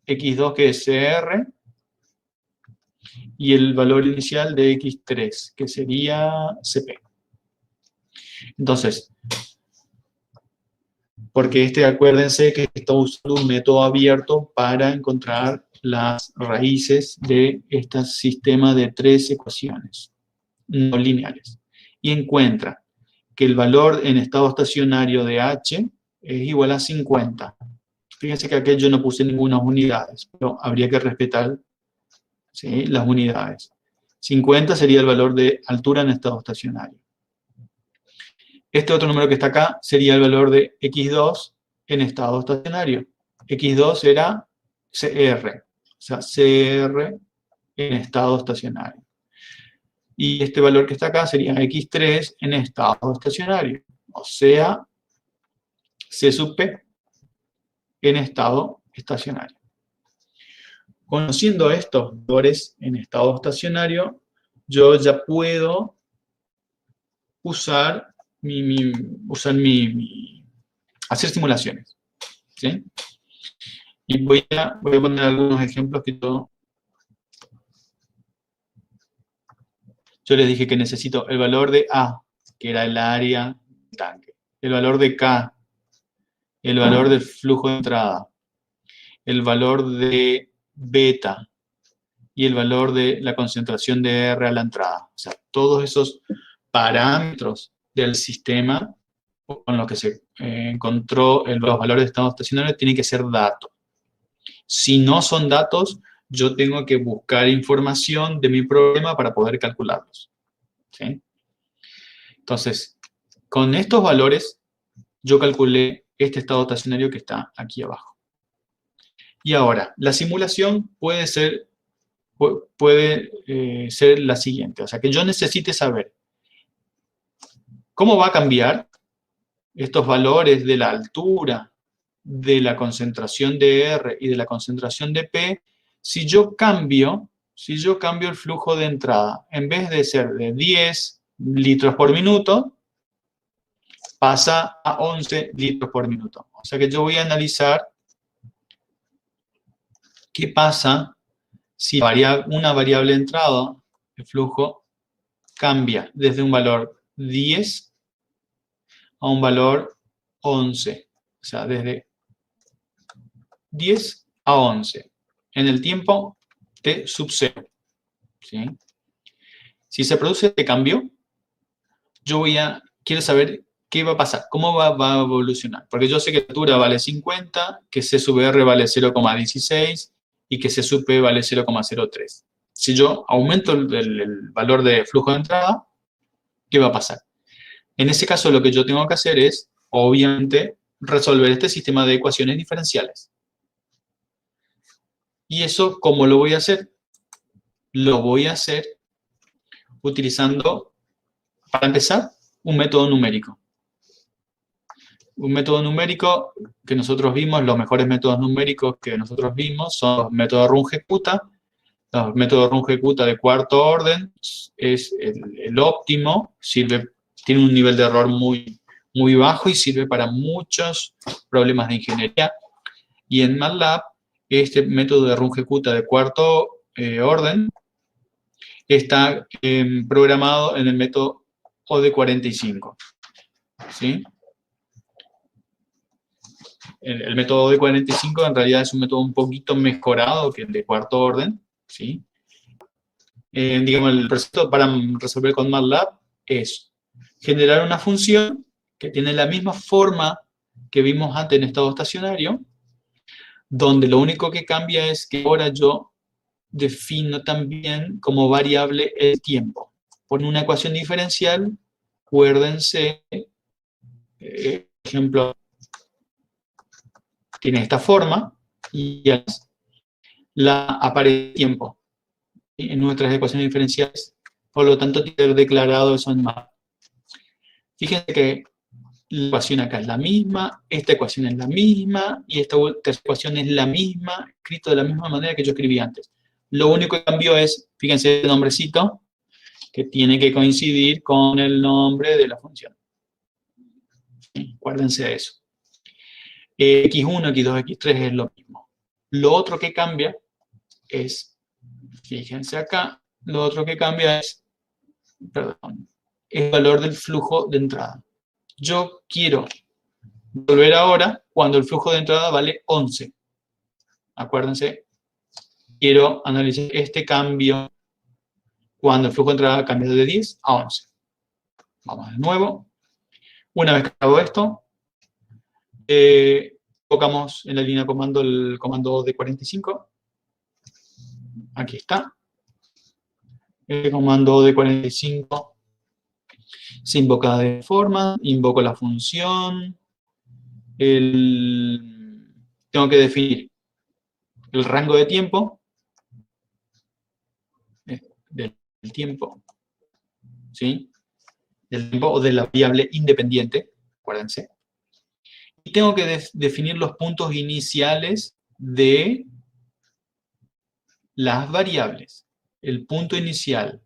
x2, que es cr, y el valor inicial de x3, que sería cp. Entonces, porque acuérdense que está usando un método abierto para encontrar las raíces de este sistema de 3 ecuaciones no lineales. Y encuentra que el valor en estado estacionario de h es igual a 50. Fíjense que aquí yo no puse ninguna unidades, pero habría que respetar, ¿sí?, las unidades. 50 sería el valor de altura en estado estacionario. Este otro número que está acá sería el valor de x2 en estado estacionario. x2 era CR, o sea, CR en estado estacionario. Y este valor que está acá sería x3 en estado estacionario, o sea, C sub P en estado estacionario. Conociendo estos valores en estado estacionario, yo ya puedo usar hacer simulaciones, ¿sí? Y voy a poner algunos ejemplos que yo les dije que necesito el valor de A, que era el área del tanque, el valor de K, el valor del flujo de entrada, el valor de beta y el valor de la concentración de R a la entrada. O sea, todos esos parámetros del sistema con los que se encontró los valores de estado estacionario tienen que ser datos. Si no son datos, yo tengo que buscar información de mi problema para poder calcularlos. ¿Sí? Entonces, con estos valores, yo calculé este estado estacionario que está aquí abajo. Y ahora, la simulación puede ser la siguiente. O sea, que yo necesite saber cómo va a cambiar estos valores de la altura, de la concentración de R y de la concentración de P, si yo cambio el flujo de entrada. En vez de ser de 10 litros por minuto, pasa a 11 litros por minuto. O sea que yo voy a analizar qué pasa si una variable de entrada, el flujo, cambia desde un valor 10 a un valor 11. O sea, desde 10 a 11 en el tiempo t sub 0. ¿Sí? Si se produce este cambio, quiero saber qué va a pasar, cómo va a evolucionar. Porque yo sé que la altura vale 50, que C sub R vale 0,16 y que C sub P vale 0,03. Si yo aumento el valor de flujo de entrada, ¿qué va a pasar? En ese caso, lo que yo tengo que hacer es, obviamente, resolver este sistema de ecuaciones diferenciales. ¿Y eso cómo lo voy a hacer? Lo voy a hacer utilizando, para empezar, un método numérico. Un método numérico que nosotros vimos, los mejores métodos numéricos que nosotros vimos son los métodos Runge-Kutta. Los métodos Runge-Kutta de cuarto orden es el óptimo, tiene un nivel de error muy, muy bajo y sirve para muchos problemas de ingeniería. Y en MATLAB, este método de Runge-Kutta de cuarto orden está programado en el método OD45. ¿Sí? El método OD45 en realidad es un método un poquito mejorado que el de cuarto orden. ¿Sí? Digamos, el proceso para resolver con MATLAB es generar una función que tiene la misma forma que vimos antes en estado estacionario, donde lo único que cambia es que ahora yo defino también como variable el tiempo. Por una ecuación diferencial, acuérdense, ejemplo, tiene esta forma y aparece tiempo en nuestras ecuaciones diferenciales, por lo tanto tiene que ser declarado eso en MATLAB. Fíjense que la ecuación acá es la misma, esta ecuación es la misma, y esta ecuación es la misma, escrito de la misma manera que yo escribí antes. Lo único que cambió es, fíjense el nombrecito, que tiene que coincidir con el nombre de la función. ¿Sí? Acuérdense de eso. X1, X2, X3 es lo mismo. Lo otro que cambia es, fíjense acá, lo otro que cambia es, perdón, el valor del flujo de entrada. Yo quiero volver ahora cuando el flujo de entrada vale 11. Acuérdense, quiero analizar este cambio cuando el flujo de entrada cambia de 10 a 11. Vamos de nuevo. Una vez que hago esto, colocamos en la línea de comando el comando D45. Aquí está. El comando D45 se invoca de forma, invoco la función, tengo que definir el rango de tiempo, del tiempo, ¿sí? Del tiempo o de la variable independiente, acuérdense. Y tengo que definir los puntos iniciales de las variables. El punto inicial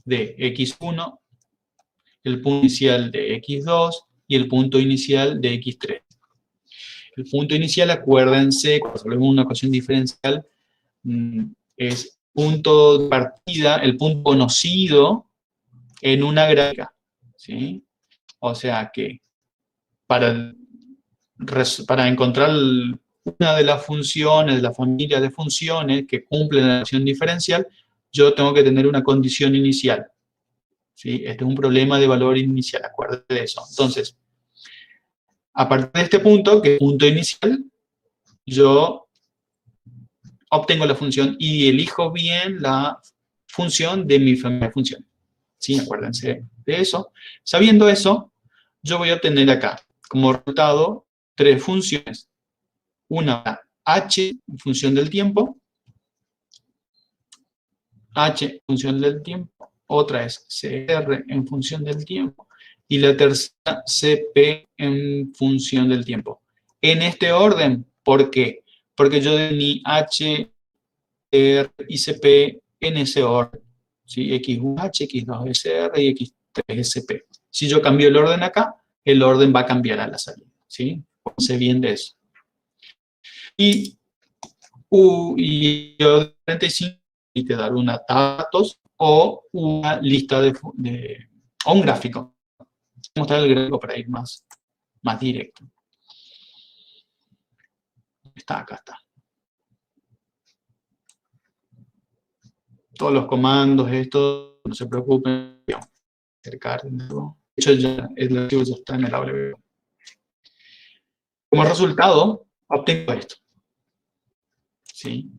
de x1, el punto inicial de x2 y el punto inicial de x3. El punto inicial, acuérdense, cuando resolvemos una ecuación diferencial, es punto de partida, el punto conocido en una gráfica, ¿sí? O sea que para encontrar una de las funciones, de la familia de funciones que cumplen la ecuación diferencial, yo tengo que tener una condición inicial. ¿Sí? Este es un problema de valor inicial, acuérdense de eso. Entonces, a partir de este punto, que es punto inicial, yo obtengo la función y elijo bien la función de mi familia de funciones. ¿Sí? Acuérdense de eso. Sabiendo eso, yo voy a obtener acá, como resultado, 3 funciones. Una h en función del tiempo, h en función del tiempo, otra es cr en función del tiempo, y la tercera cp en función del tiempo. En este orden, ¿por qué? Porque yo definí h, r y cp en ese orden. ¿Sí? X1H, X2 SR y X3 SP. Si yo cambio el orden acá, el orden va a cambiar a la salida. ¿Sí? Sé bien de eso. Y yo 45 y te daré una datos o una lista o un gráfico. Voy a mostrar el gráfico para ir más directo. Acá está. Todos los comandos, esto, no se preocupen, voy a acercar de nuevo. De hecho, ya el archivo ya está en el AWS. Como resultado, obtengo esto. ¿Sí?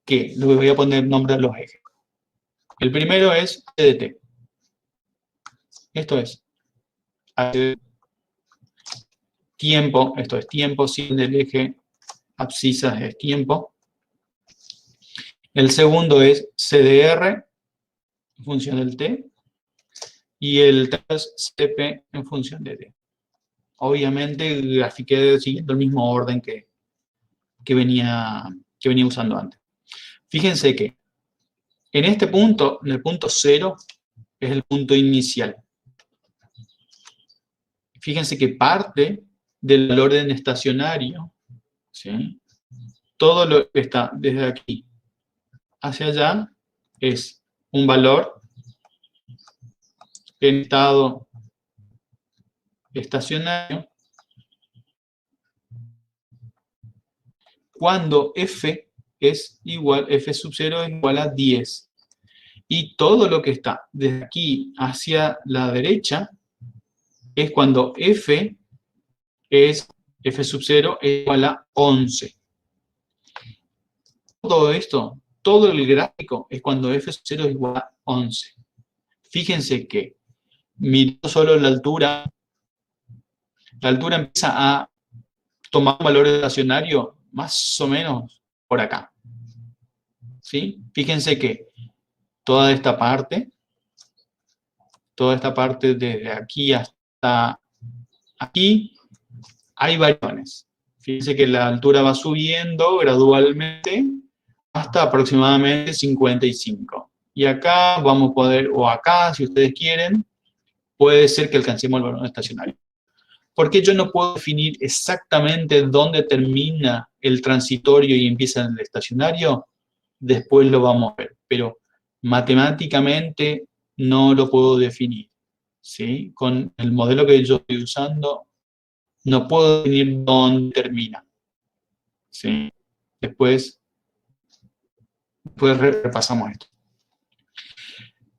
Que le voy a poner nombre a los ejes. El primero es CDT. Esto es tiempo, esto es tiempo, sin el eje abscisas es tiempo. El segundo es CDR en función del T. Y el tercero es CP en función de T. Obviamente grafiqué siguiendo el mismo orden que venía usando antes. Fíjense que en este punto, en el punto 0, es el punto inicial. Fíjense que parte del orden estacionario, ¿sí? Todo lo que está desde aquí hacia allá es un valor en estado estacionario cuando f es igual, f sub 0 es igual a 10. Y todo lo que está desde aquí hacia la derecha es cuando f sub 0 es igual a 11. Todo esto, todo el gráfico es cuando f sub 0 es igual a 11. Fíjense que mirando solo la altura empieza a tomar un valor estacionario más o menos por acá. ¿Sí? Fíjense que toda esta parte desde aquí hasta aquí, hay variaciones. Fíjense que la altura va subiendo gradualmente hasta aproximadamente 55. Y acá vamos a poder, o acá, si ustedes quieren, puede ser que alcancemos el valor estacionario. ¿Por qué yo no puedo definir exactamente dónde termina el transitorio y empieza el estacionario? Después lo vamos a ver, pero matemáticamente no lo puedo definir. ¿Sí? Con el modelo que yo estoy usando, no puedo definir dónde termina. ¿Sí? Después repasamos esto.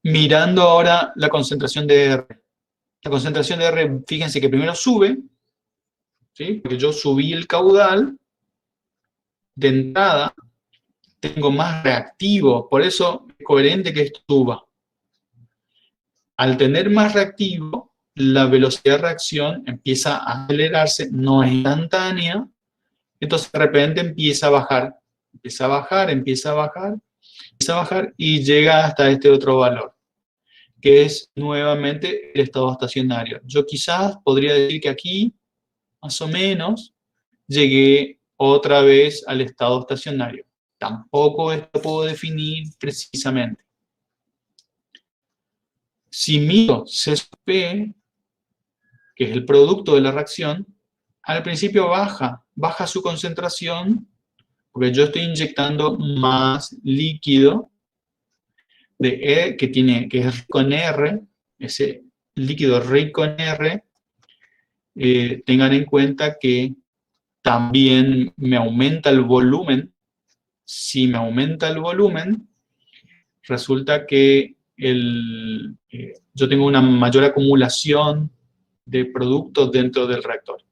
Mirando ahora la concentración de R. La concentración de R, fíjense que primero sube, ¿sí? Porque yo subí el caudal, de entrada tengo más reactivo, por eso es coherente que esto suba. Al tener más reactivo, la velocidad de reacción empieza a acelerarse, no es instantánea, entonces de repente empieza a bajar, y llega hasta este otro valor, que es nuevamente el estado estacionario. Yo quizás podría decir que aquí, más o menos, llegué otra vez al estado estacionario. Tampoco esto puedo definir precisamente. Si miro CP, que es el producto de la reacción, al principio baja su concentración, porque yo estoy inyectando más líquido que es rico en R, ese líquido rico en R, tengan en cuenta que también me aumenta el volumen. Si me aumenta el volumen, resulta que yo tengo una mayor acumulación de productos dentro del reactor.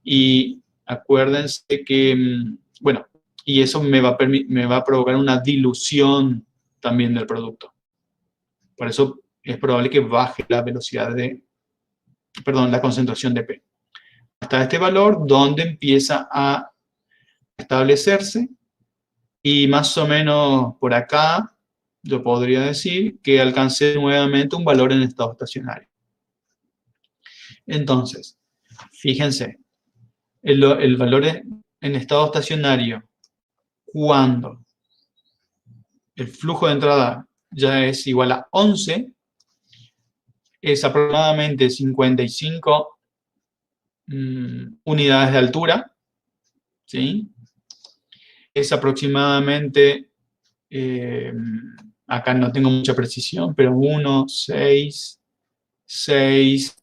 Y acuérdense que, bueno, y eso me va a provocar una dilución también del producto. Por eso es probable que baje la velocidad la concentración de P. Hasta este valor donde empieza a establecerse, y más o menos por acá yo podría decir que alcancé nuevamente un valor en estado estacionario. Entonces, fíjense, el valor en estado estacionario cuando el flujo de entrada ya es igual a 11, es aproximadamente 55 unidades de altura, ¿sí? Es aproximadamente, acá no tengo mucha precisión, pero 1, 6, 6,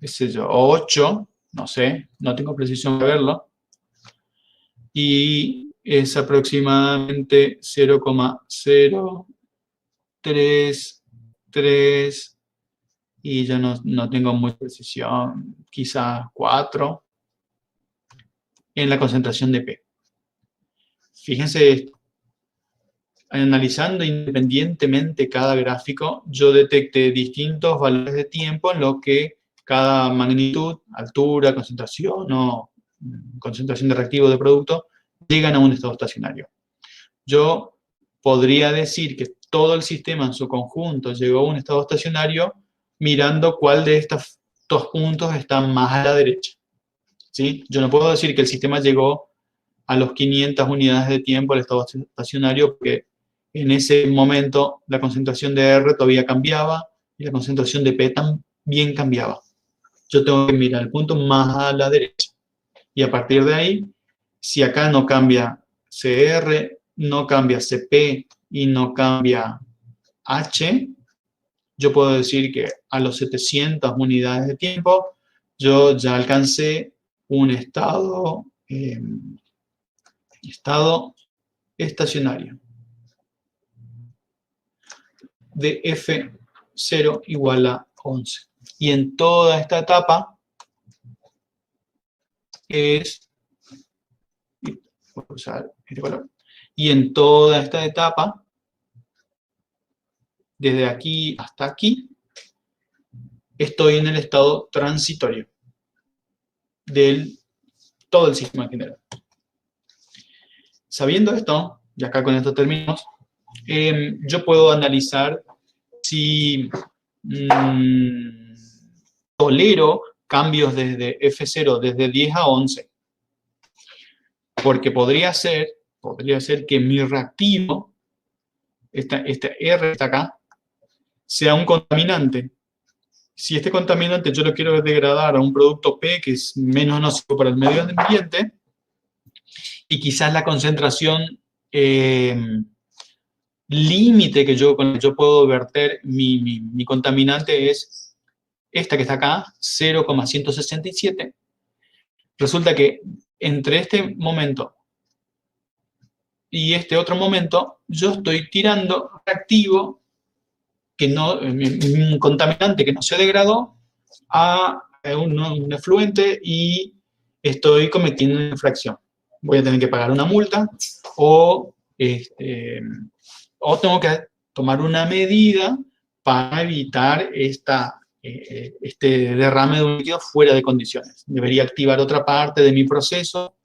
qué sé yo, 8, no sé, no tengo precisión de verlo. Y es aproximadamente 0,033, y ya no tengo mucha precisión, quizás 4 en la concentración de P. Fíjense esto. Analizando independientemente cada gráfico, yo detecté distintos valores de tiempo en lo que cada magnitud, altura, concentración o concentración de reactivo de producto llegan a un estado estacionario. Yo podría decir que todo el sistema en su conjunto llegó a un estado estacionario mirando cuál de estos puntos está más a la derecha, ¿sí? Yo no puedo decir que el sistema llegó a los 500 unidades de tiempo al estado estacionario, porque en ese momento la concentración de R todavía cambiaba y la concentración de P también cambiaba. Yo tengo que mirar el punto más a la derecha. Y a partir de ahí, si acá no cambia CR, no cambia CP y no cambia H, yo puedo decir que a los 700 unidades de tiempo yo ya alcancé un estado estacionario de F0 igual a 11. Y en toda esta etapa es, voy a usar este color, y en toda esta etapa, desde aquí hasta aquí, estoy en el estado transitorio del todo el sistema en general. Sabiendo esto, y acá con esto terminamos, yo puedo analizar si tolero cambios desde F0, desde 10 a 11. Porque podría ser que mi reactivo, este R está acá, sea un contaminante. Si este contaminante yo lo quiero degradar a un producto P que es menos nocivo para el medio ambiente, y quizás la concentración límite con la que yo puedo verter mi contaminante es esta que está acá, 0,167. Resulta que entre este momento y este otro momento, yo estoy tirando reactivo, un contaminante que no se degradó, a un efluente, y estoy cometiendo una infracción. Voy a tener que pagar una multa o tengo que tomar una medida para evitar este derrame de un líquido fuera de condiciones. Debería activar otra parte de mi proceso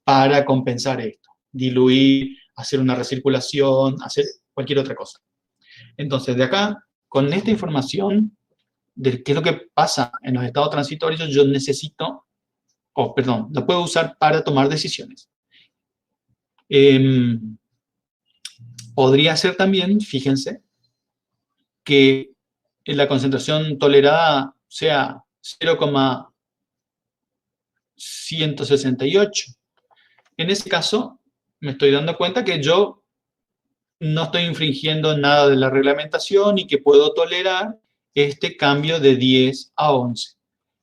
para compensar esto. Diluir, hacer una recirculación, hacer cualquier otra cosa. Entonces, de acá, con esta información de qué es lo que pasa en los estados transitorios, yo necesito, lo puedo usar para tomar decisiones. Podría ser también, fíjense, que la concentración tolerada sea 0,168. En ese caso, me estoy dando cuenta que yo no estoy infringiendo nada de la reglamentación y que puedo tolerar este cambio de 10 a 11.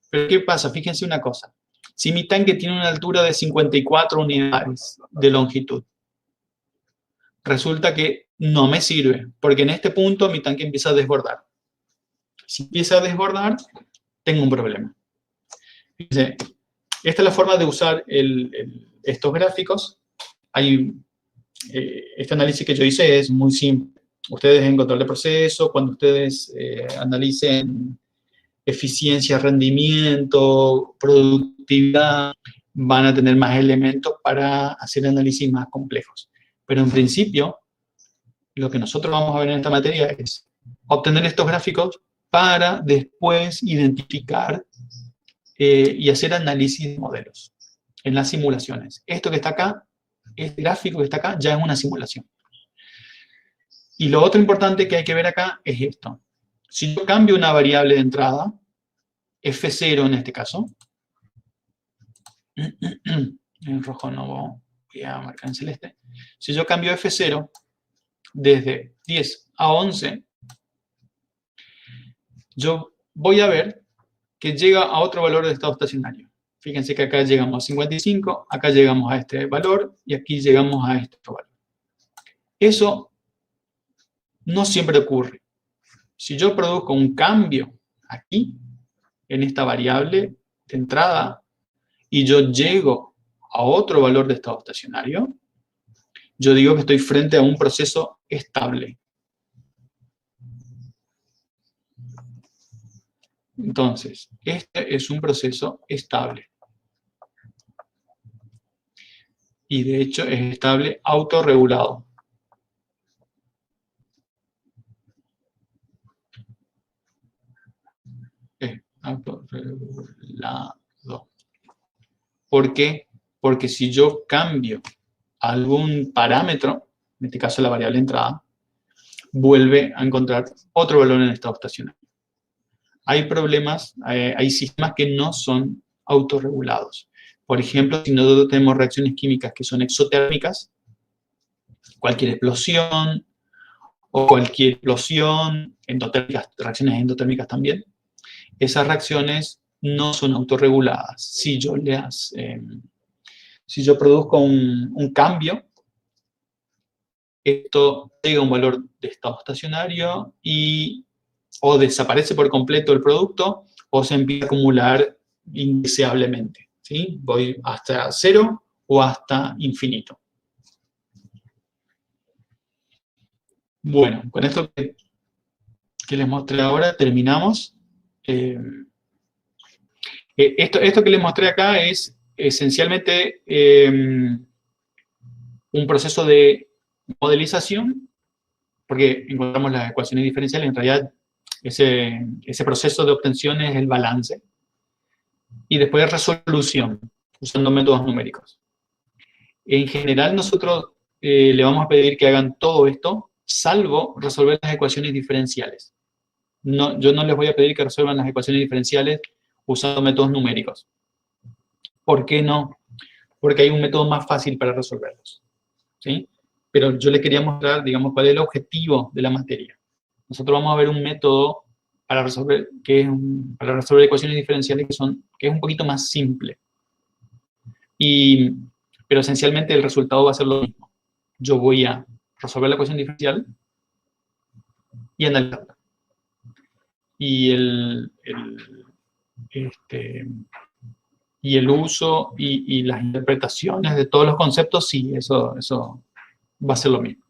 Pero ¿qué pasa? Fíjense una cosa. Si mi tanque tiene una altura de 54 unidades de longitud, resulta que no me sirve, porque en este punto mi tanque empieza a desbordar. Si empieza a desbordar, tengo un problema. Fíjense, esta es la forma de usar estos gráficos este análisis que yo hice es muy simple. Ustedes en control de proceso, cuando ustedes analicen eficiencia, rendimiento, productividad, van a tener más elementos para hacer análisis más complejos. Pero en principio, lo que nosotros vamos a ver en esta materia es obtener estos gráficos para después identificar y hacer análisis de modelos en las simulaciones. Esto que está acá, este gráfico que está acá, ya es una simulación. Y lo otro importante que hay que ver acá es esto. Si yo cambio una variable de entrada, F0 en este caso, en rojo no voy a marcar en celeste. Si yo cambio F0 desde 10 a 11, yo voy a ver que llega a otro valor de estado estacionario. Fíjense que acá llegamos a 55, acá llegamos a este valor y aquí llegamos a este valor. Eso no siempre ocurre. Si yo produzco un cambio aquí, en esta variable de entrada, y yo llego a otro valor de estado estacionario, yo digo que estoy frente a un proceso estable. Entonces, este es un proceso estable. Y de hecho es estable autorregulado. Es autorregulado. ¿Por qué? Porque si yo cambio algún parámetro, en este caso la variable entrada, vuelve a encontrar otro valor en estado estacionario. Hay problemas, hay sistemas que no son autorregulados. Por ejemplo, si nosotros tenemos reacciones químicas que son exotérmicas, cualquier explosión o cualquier explosión, endotérmicas, reacciones endotérmicas también, esas reacciones no son autorreguladas. Si yo produzco un cambio, esto llega a un valor de estado estacionario y o desaparece por completo el producto o se empieza a acumular indeseablemente, ¿sí? Voy hasta 0 o hasta infinito. Bueno, con esto que les mostré ahora terminamos. Esto que les mostré acá es esencialmente un proceso de modelización, porque encontramos las ecuaciones diferenciales, en realidad ese proceso de obtención es el balance, y después resolución, usando métodos numéricos. En general nosotros le vamos a pedir que hagan todo esto, salvo resolver las ecuaciones diferenciales. No, yo no les voy a pedir que resuelvan las ecuaciones diferenciales usando métodos numéricos. ¿Por qué no? Porque hay un método más fácil para resolverlos, ¿sí? Pero yo les quería mostrar, digamos, cuál es el objetivo de la materia. Nosotros vamos a ver un método para resolver, para resolver ecuaciones diferenciales que es un poquito más simple. Pero esencialmente el resultado va a ser lo mismo. Yo voy a resolver la ecuación diferencial y analizarla. Y el uso y las interpretaciones de todos los conceptos, sí, eso va a ser lo mismo.